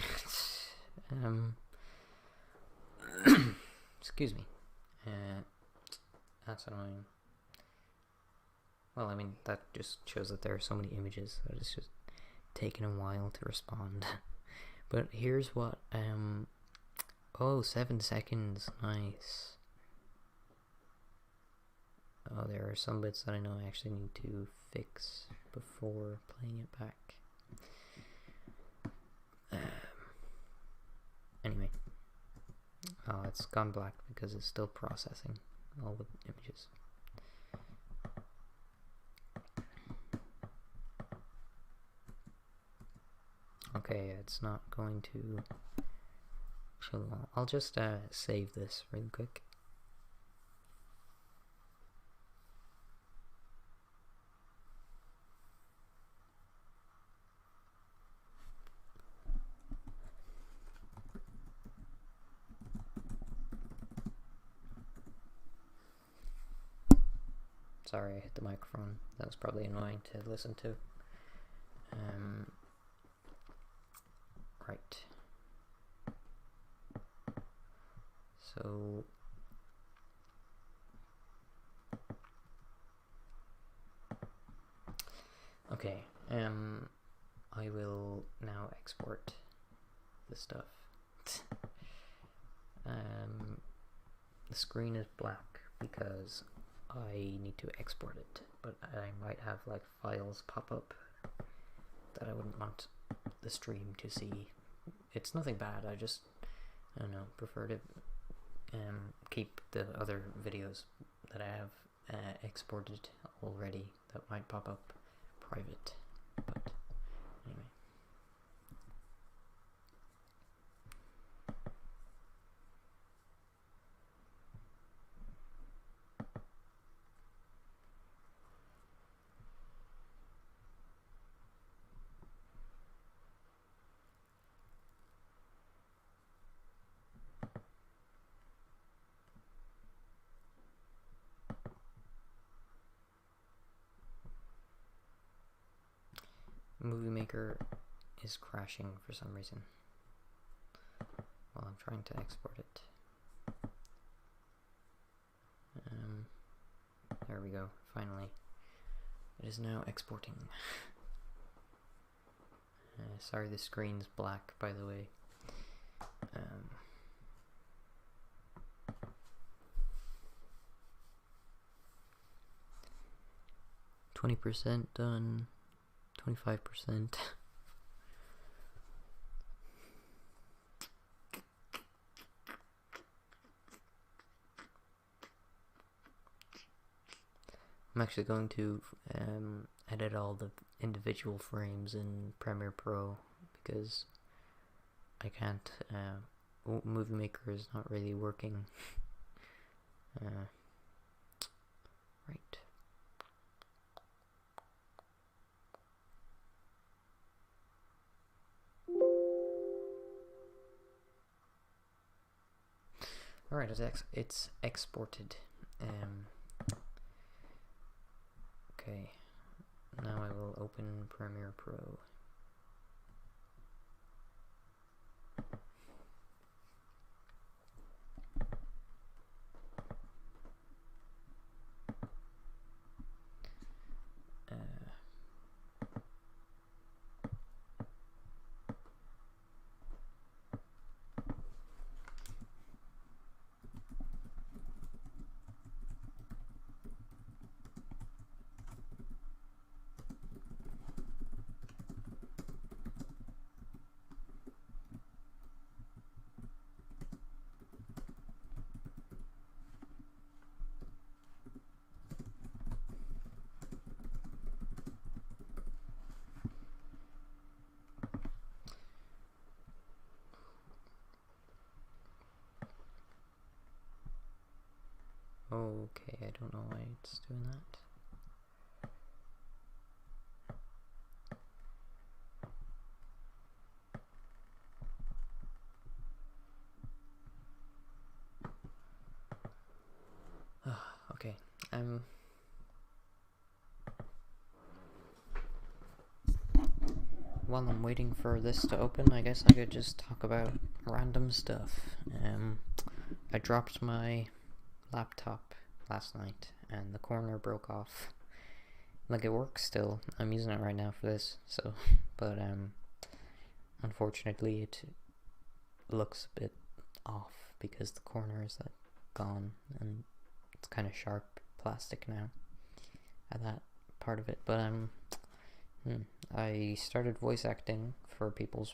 Excuse me. That's annoying. Well, I mean, that just shows that there are so many images that it's just taking a while to respond. But here's what, oh, 7 seconds, nice. Oh, there are some bits that I know I actually need to fix before playing it back. Anyway. Oh, it's gone black because it's still processing all the images. Okay, it's not going to show long. I'll just save this really quick. Sorry, I hit the microphone. That was probably annoying to listen to. Right. So... Okay, I will now export the stuff. The screen is black because I need to export it, but I might have like files pop up that I wouldn't want the stream to see. It's nothing bad, I don't know, prefer to keep the other videos that I have exported already that might pop up private, but anyway. Movie Maker is crashing for some reason while I'm trying to export it. There we go, finally. It is now exporting. Sorry the screen's black, by the way. 20% done. 25%. I'm actually going to edit all the individual frames in Premiere Pro because I can't, Movie Maker is not really working. Right. Alright, it's exported. Okay, now I will open Premiere Pro. don't know why it's doing that. Okay, while I'm waiting for this to open, I guess I could just talk about random stuff. I dropped my laptop last night and the corner broke off. Like, it works still. I'm using it right now for this, so, but unfortunately it looks a bit off because the corner is like gone and it's kind of sharp plastic now at that part of it. But I started voice acting for people's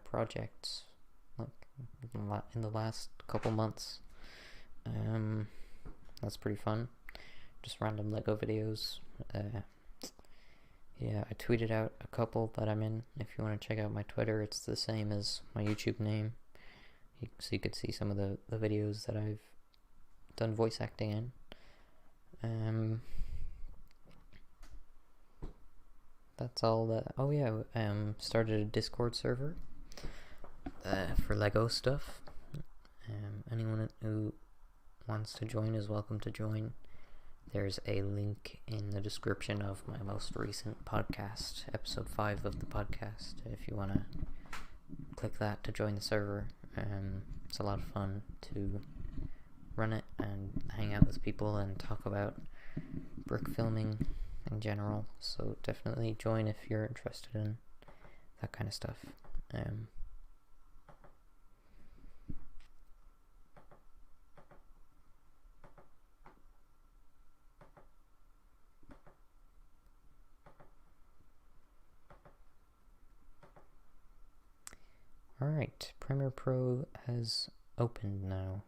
projects like in the last couple months. That's pretty fun. Just random Lego videos. Yeah, I tweeted out a couple that I'm in. If you want to check out my Twitter, it's the same as my YouTube name. So you could see some of the videos that I've done voice acting in. That's all that. Oh yeah, started a Discord server for Lego stuff. Anyone who wants to join is welcome to join. There's a link in the description of my most recent podcast, episode 5 of the podcast, if you want to click that to join the server. It's a lot of fun to run it and hang out with people and talk about brick filming in general, so definitely join if you're interested in that kind of stuff. Alright, Premiere Pro has opened now.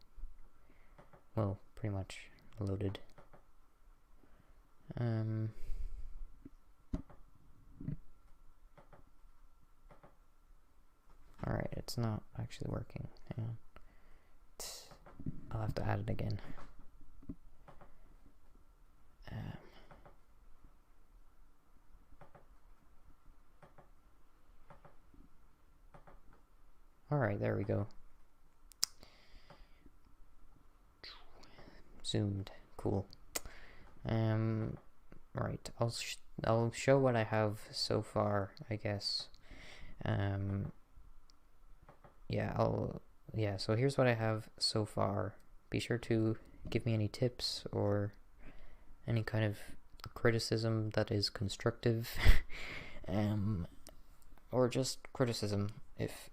Well, pretty much loaded. Alright, it's not actually working. Hang on. I'll have to add it again. Alright, there we go. Zoomed. Cool. Right, I'll show what I have so far, I guess. So here's what I have so far. Be sure to give me any tips or any kind of criticism that is constructive, or just criticism if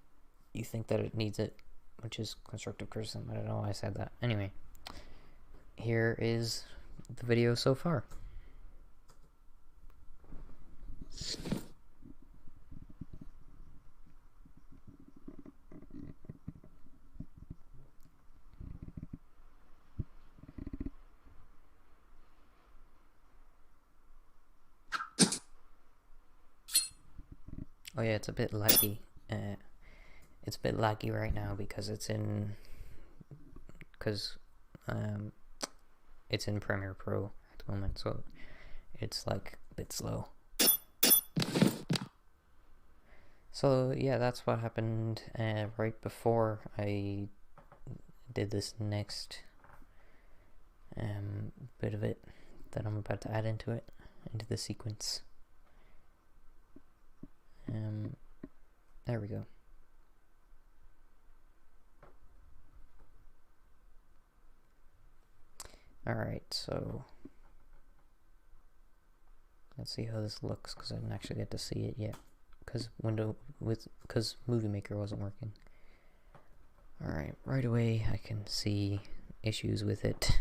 you think that it needs it, which is constructive criticism. I don't know why I said that. Anyway, here is the video so far. Oh yeah, it's a bit laggy. It's a bit laggy right now because it's in Premiere Pro at the moment, so it's like a bit slow. So yeah, that's what happened right before I did this next bit of it that I'm about to add into the sequence. There we go. Alright, so let's see how this looks, because I didn't actually get to see it yet, because Movie Maker wasn't working. Alright, right away I can see issues with it.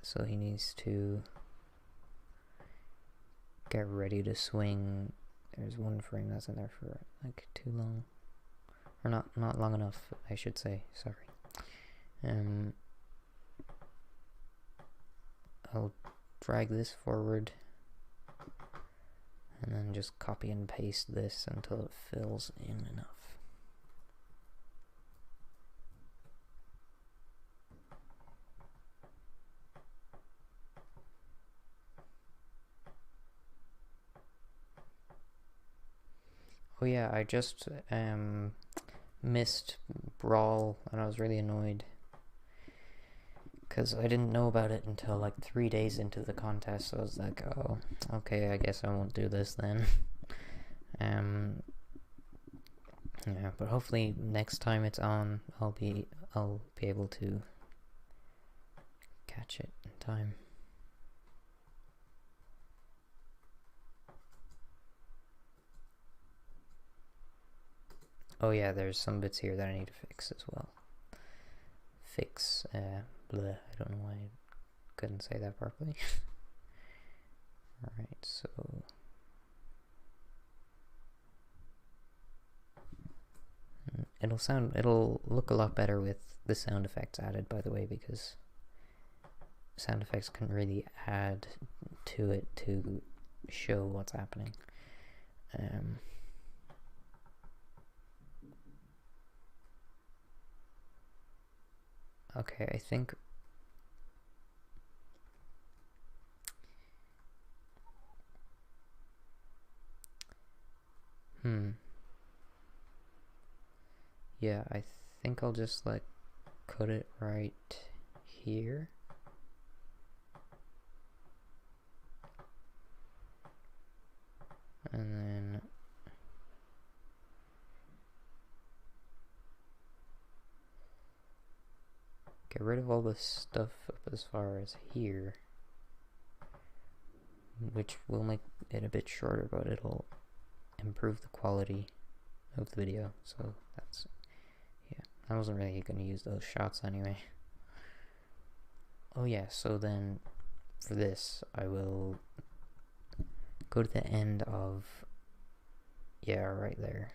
So he needs to get ready to swing. There's one frame that's in there for like too long, or not long enough, I should say. Sorry. I'll drag this forward and then just copy and paste this until it fills in enough. Oh yeah, I just missed Brawl and I was really annoyed because I didn't know about it until like 3 days into the contest. So I was like, oh, okay, I guess I won't do this then. Yeah, but hopefully next time it's on, I'll be able to catch it in time. Oh yeah, there's some bits here that I need to fix as well. Bleh, I don't know why I couldn't say that properly. Alright, so... It'll look a lot better with the sound effects added, by the way, because sound effects can really add to it to show what's happening. Okay, I think... Yeah, I think I'll just like cut it right here. And then get rid of all the stuff up as far as here, which will make it a bit shorter, but it'll improve the quality of the video. So that's, yeah, I wasn't really going to use those shots anyway. Oh yeah, so then for this I will go to the end of, yeah, right there,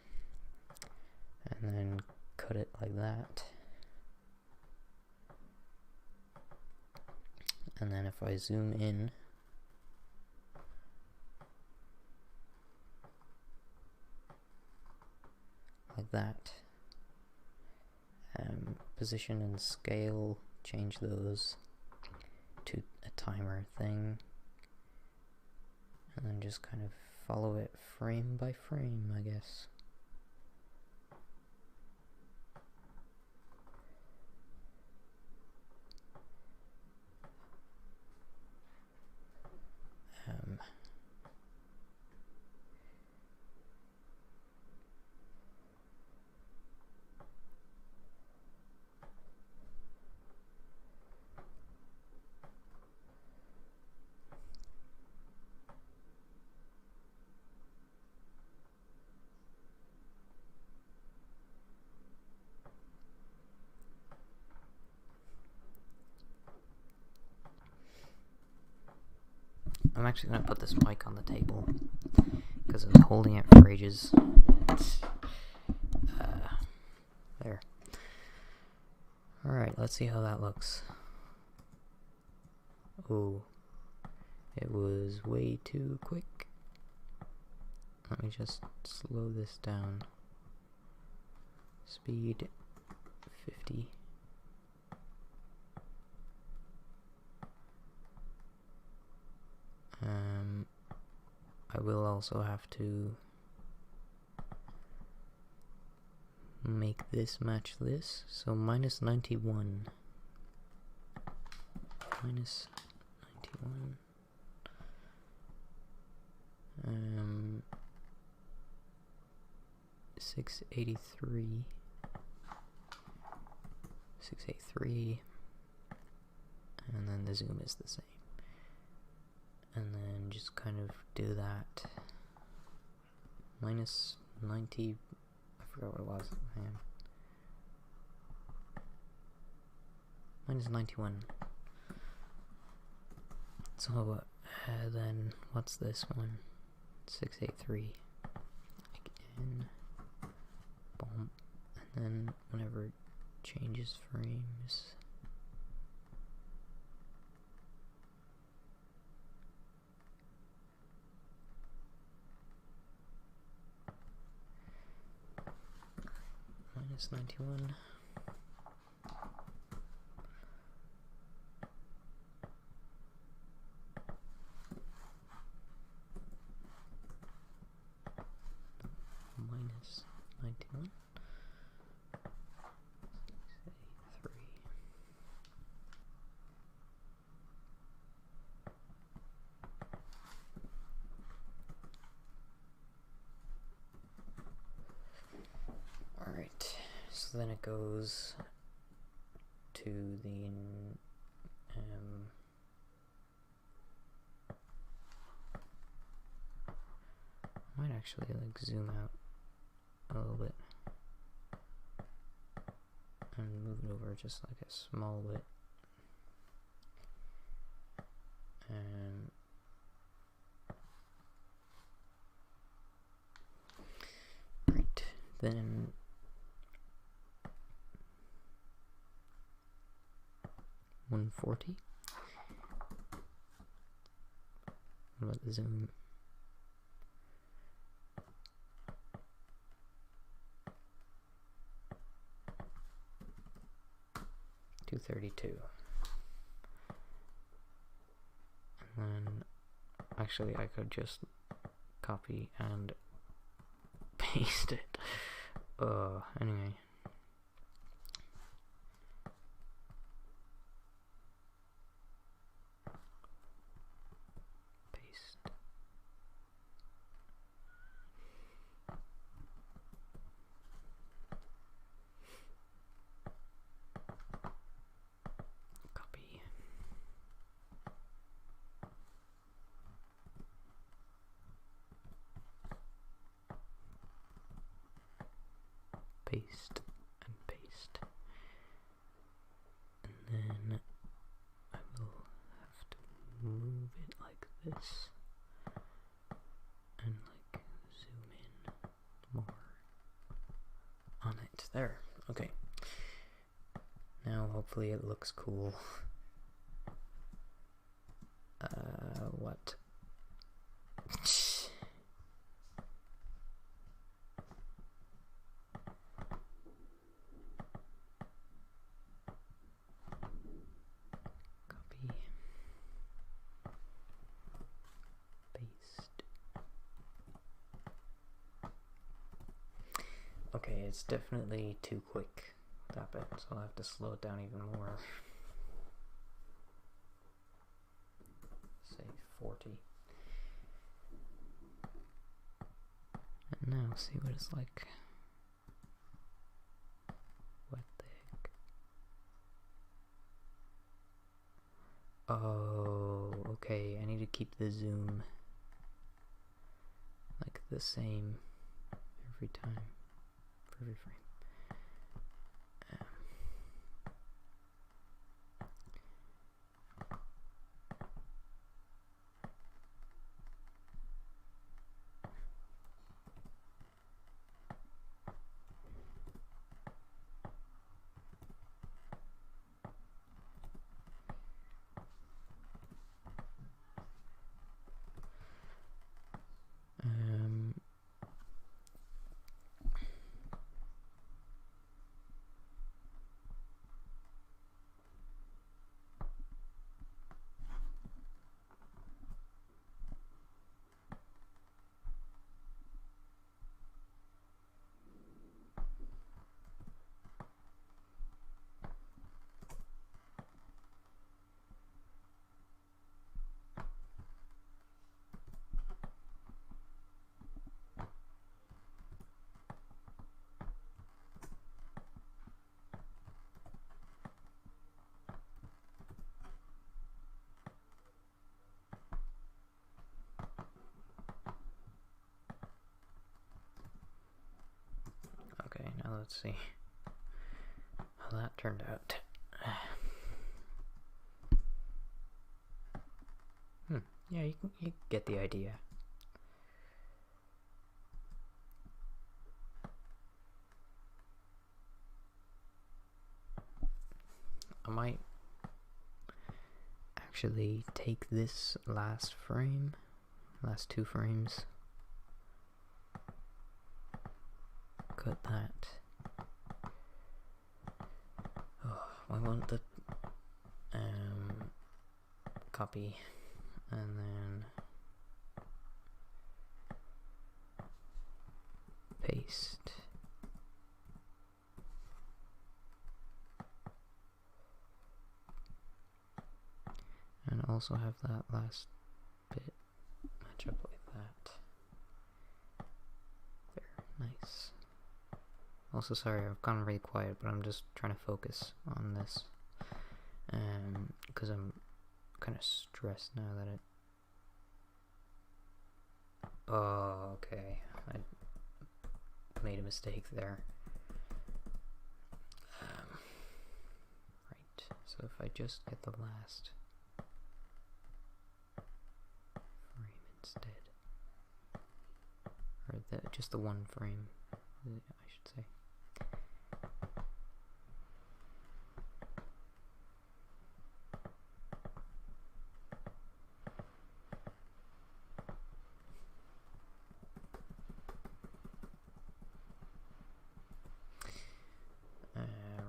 and then cut it like that. And then if I zoom in, like that, position and scale, change those to a timer thing, and then just kind of follow it frame by frame, I guess. I'm actually going to put this mic on the table because I was holding it for ages. There. Alright, let's see how that looks. Oh, it was way too quick. Let me just slow this down. Speed 50. I will also have to make this match this, so minus 91. Minus 91. 683. 683. And then the zoom is the same. And then just kind of do that. Minus 90. I forgot what it was. Minus 91. So then what's this one? 683. Again. Boom. And then whenever it changes frames. Minus 91. so then it goes to the I might actually like zoom out a little bit and move it over just like a small bit. Right, then 140. What about the zoom? 232. And then actually I could just copy and paste it. Anyway. Paste. Copy. Paste and paste. And then I will have to move it like this and like zoom in more on it. There. Okay. Now hopefully it looks cool. What? Copy. Paste. Okay, it's definitely too quick, that bit, so I'll have to slow it down even more. Say 40. And now see what it's like. What the heck? Oh, okay, I need to keep the zoom like the same every time, for every frame. Okay, now let's see how that turned out. Yeah, you get the idea. I might actually take this last frame, last 2 frames, cut that. Oh, I want the copy, and then paste. And also have that last bit match up like that. There, nice. Also, sorry, I've gone really quiet, but I'm just trying to focus on this. Because I'm kind of stressed now that it... Oh, okay. I made a mistake there. Right, so if I just get the last frame instead. Or just the one frame, I should say.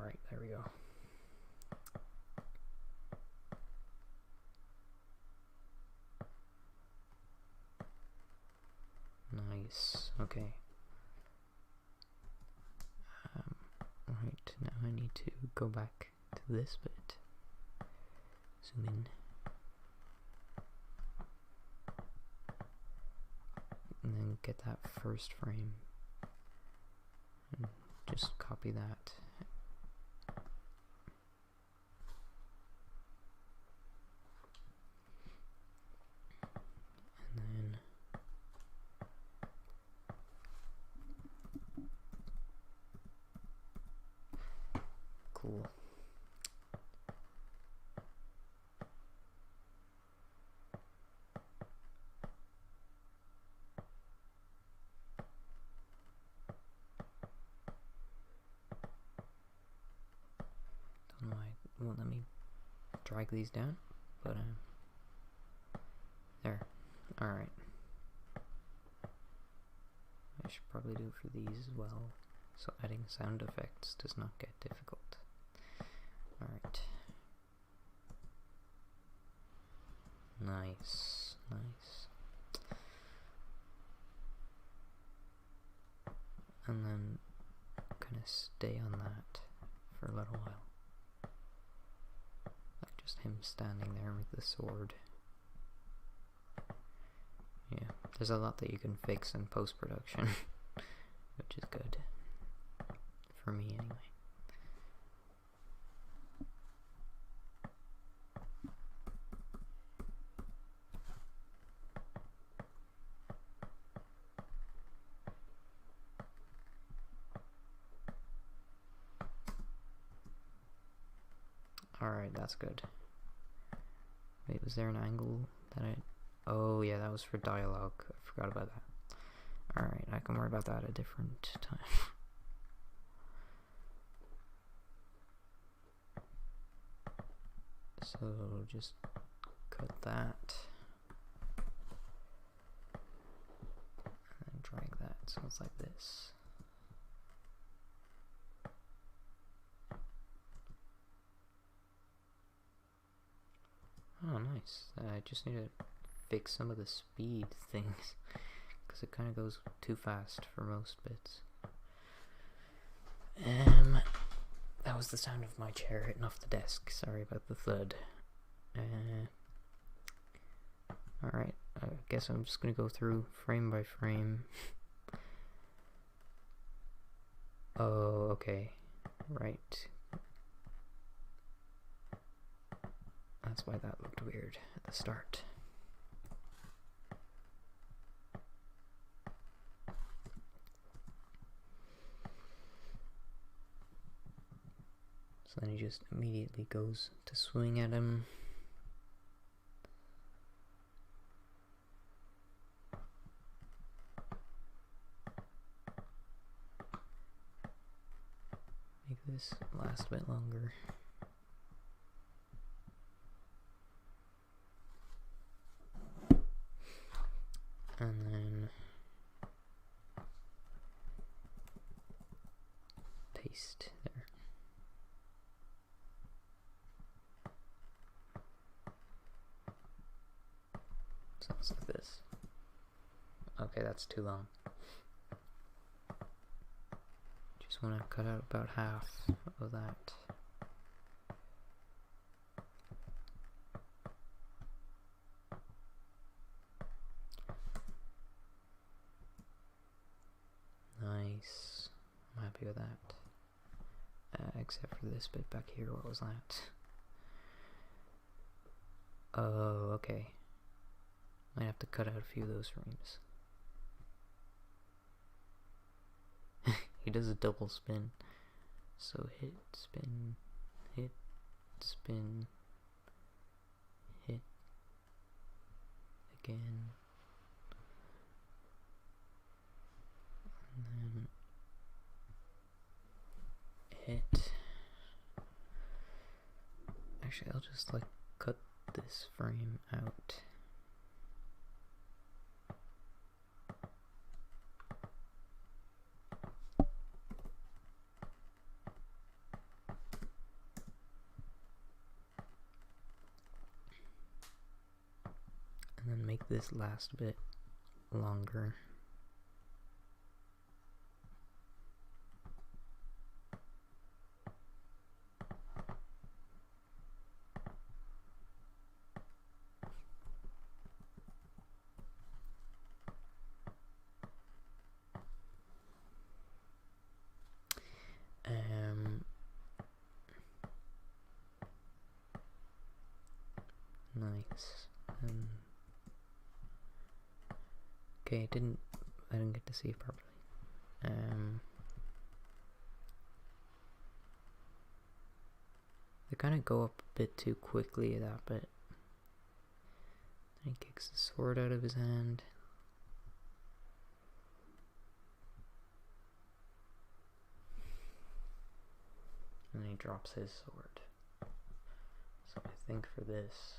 Right, there we go. Nice, okay. Right, now I need to go back to this bit. Zoom in. And then get that first frame. And just copy that. And then cool. Don't know why it won't let me drag these down, but there. Alright. I should probably do it for these as well, so adding sound effects does not get difficult. Alright. Nice, nice. And then kind of stay on that for a little while. Like just him standing there with the sword. Yeah, there's a lot that you can fix in post-production, which is good. For me, anyway. Alright, that's good. Wait, was there an angle that I... Oh yeah, that was for dialogue. I forgot about that. Alright, I can worry about that at a different time. So just cut that. And then drag that so it's like this. Oh, nice. I just need to fix some of the speed things because it kind of goes too fast for most bits. That was the sound of my chair hitting off the desk. Sorry about the thud. Alright, I guess I'm just gonna go through frame by frame. Oh, okay. Right. That's why that looked weird at the start. So then he just immediately goes to swing at him. Make this last a bit longer. And then paste there. Sounds like this. Okay, that's too long. Just want to cut out about half of that. Nice. I'm happy happy with that. Except for this bit back here. What was that? Oh, okay. Might have to cut out a few of those frames. He does a double spin. So hit, spin, hit, spin, hit, again, and then hit. Actually, I'll just like cut this frame out. And then make this last bit longer. Nice. Okay, I didn't get to see it properly. They kind of go up a bit too quickly, that bit. He kicks the sword out of his hand. And he drops his sword. So I think for this...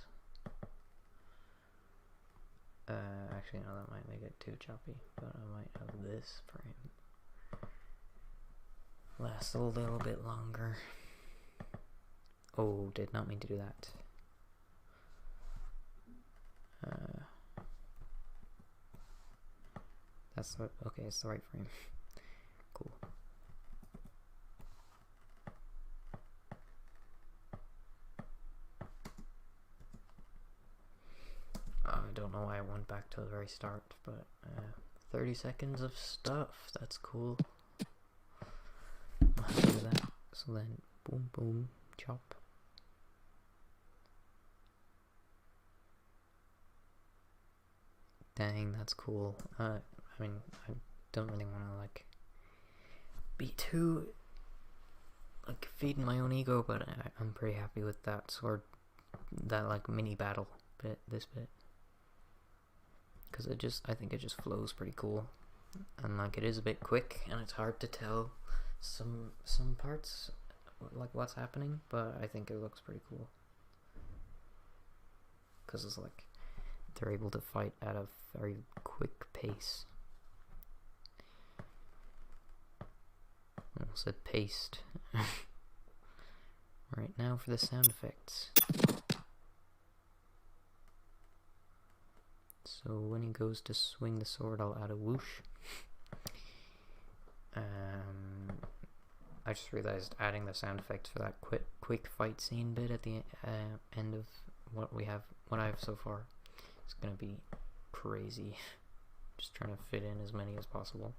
actually no, that might make it too choppy, but I might have this frame last a little bit longer. Oh, did not mean to do that. That's the, okay, it's the right frame. Cool. I don't know why I went back to the very start, but 30 seconds of stuff, that's cool. I'll do that. So then, boom, boom, chop. Dang, that's cool. I mean, I don't really want to like be too like feeding my own ego, but I'm pretty happy with that sword, that like mini battle bit, this bit, because I think it just flows pretty cool, and like it is a bit quick, and it's hard to tell some parts like what's happening, but I think it looks pretty cool, because it's like they're able to fight at a very quick pace. Almost said paste. Right, now for the sound effects. So when he goes to swing the sword, I'll add a whoosh. I just realized adding the sound effects for that quick fight scene bit at the end of what I have so far. It's gonna be crazy. Just trying to fit in as many as possible.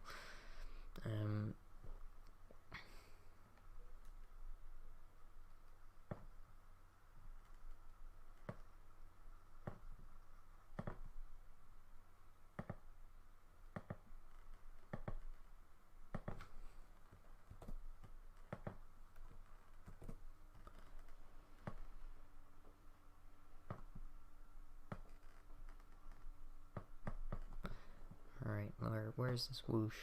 Alright, where's this whoosh?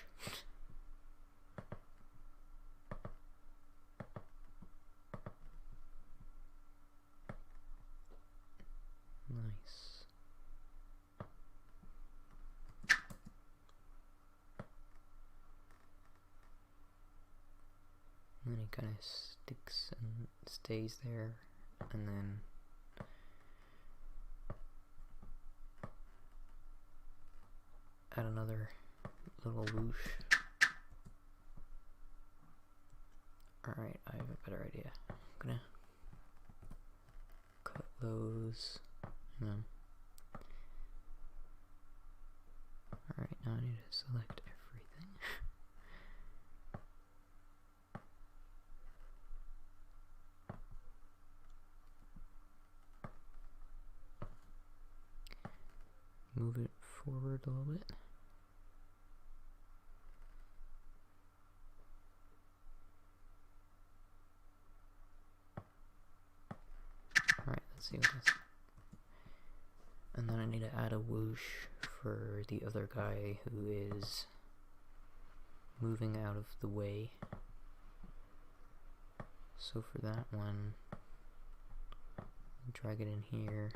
Nice. And then he kind of sticks and stays there, and then add another little whoosh. Alright, I have a better idea. I'm gonna cut those. Alright, now I need to select everything. forward a little bit. Alright, let's see what this. And then I need to add a whoosh for the other guy who is moving out of the way. So for that one, drag it in here.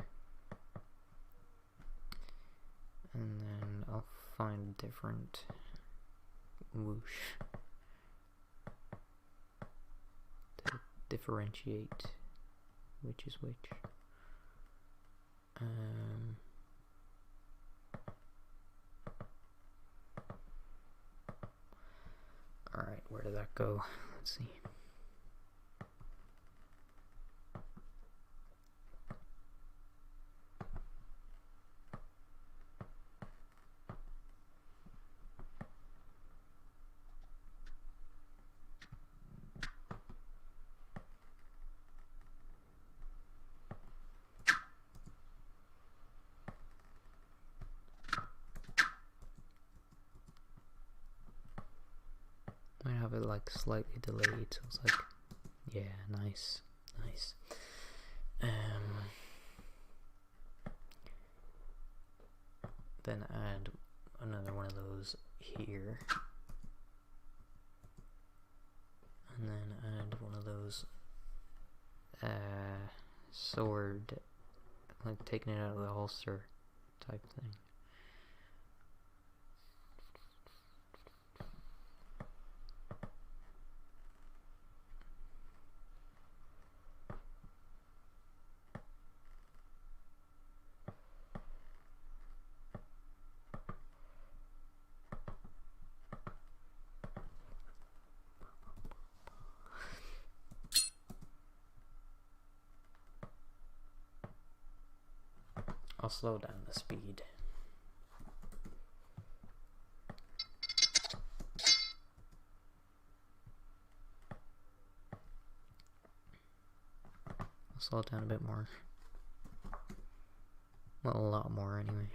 And then I'll find a different whoosh to differentiate which is which. Alright, where did that go? Let's see. I have it like slightly delayed, so it's like, yeah, nice. Then add another one of those here, and then add one of those sword, like taking it out of the holster type thing. I'll slow down the speed. I'll slow it down a bit more. Well, a lot more anyway.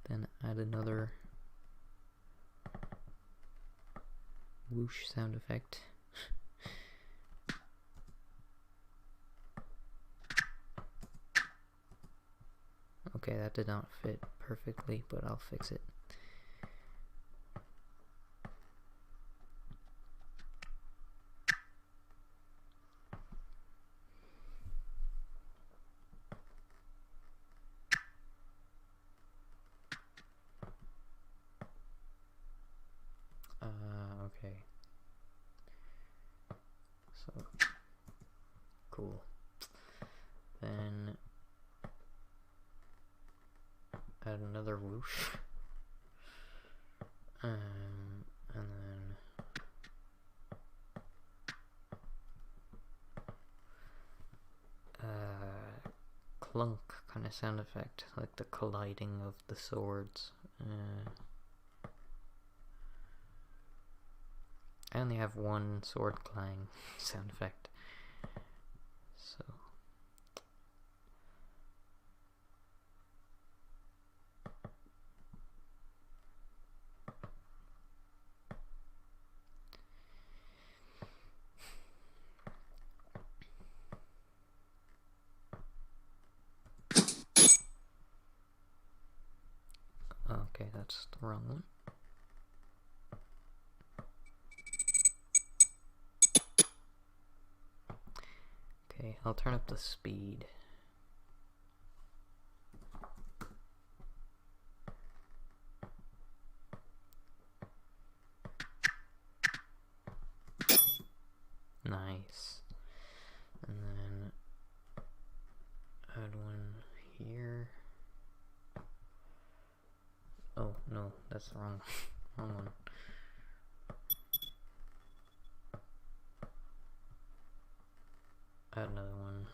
Then add another whoosh sound effect. Okay, that did not fit perfectly, but I'll fix it. Okay. So, cool. Then add another whoosh, and then clunk kind of sound effect, like the colliding of the swords. I only have one sword clang sound effect, so okay, that's the wrong one. Okay, I'll turn up the speed. Nice. And then add one here. Oh no, that's the wrong one. Add another one.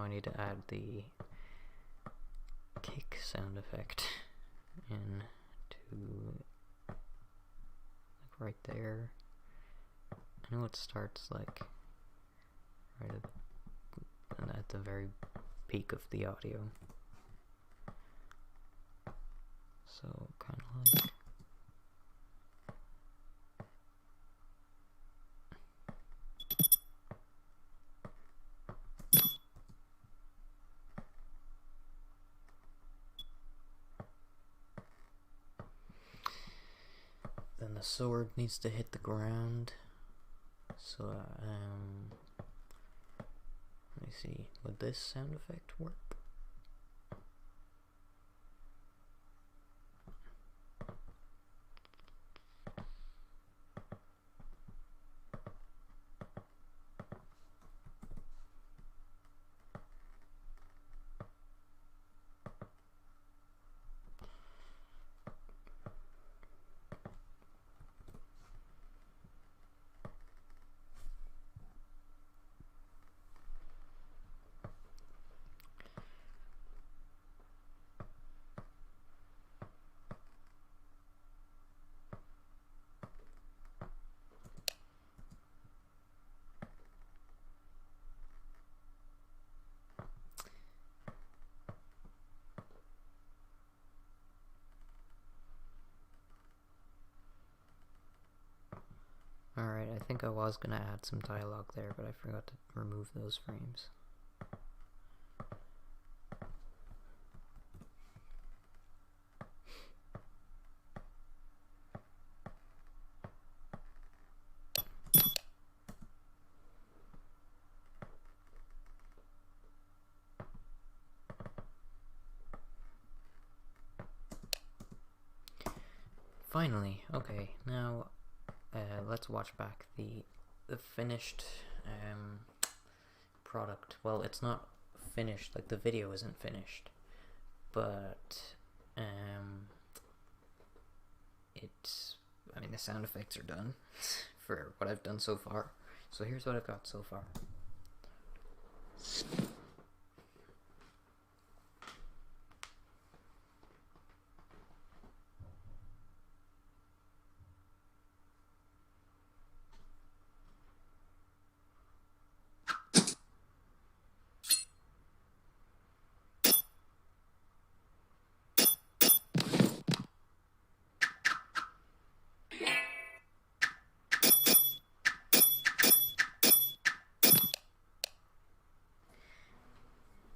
I need to add the kick sound effect in to like right there. I know it starts like right at the very peak of the audio. So kind of like then the sword needs to hit the ground. So let me see, would this sound effect work? Alright, I think I was gonna add some dialogue there, but I forgot to remove those frames. Finally, okay, now let's watch back the finished product. Well, it's not finished, like the video isn't finished, but I mean the sound effects are done for what I've done so far. So here's what I've got so far.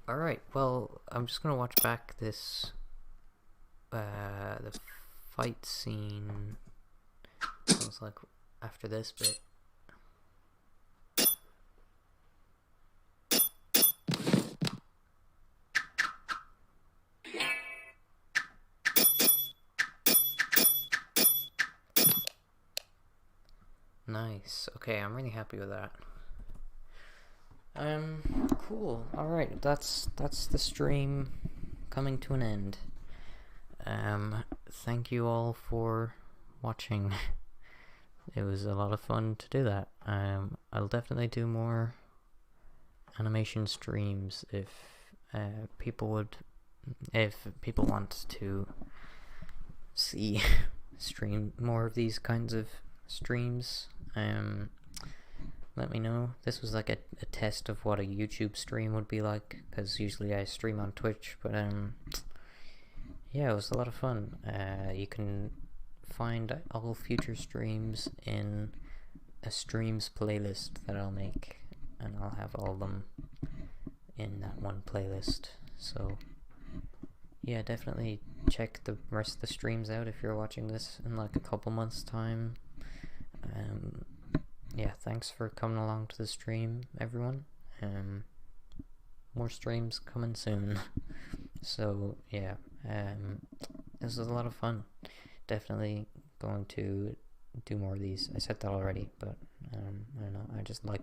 Alright, well, I'm just gonna watch back this, the fight scene, sounds like after this bit. Nice, okay, I'm really happy with that. Cool. Alright, that's the stream coming to an end. Thank you all for watching. It was a lot of fun to do that. I'll definitely do more animation streams if people want to see stream more of these kinds of streams. Let me know. This was like a test of what a YouTube stream would be like, because usually I stream on Twitch, but yeah, it was a lot of fun. You can find all future streams in a streams playlist that I'll make, and I'll have all of them in that one playlist. So yeah, definitely check the rest of the streams out if you're watching this in like a couple months time. Yeah, thanks for coming along to the stream, everyone. More streams coming soon. So yeah, this was a lot of fun. Definitely going to do more of these. I said that already, but I don't know, I just like saying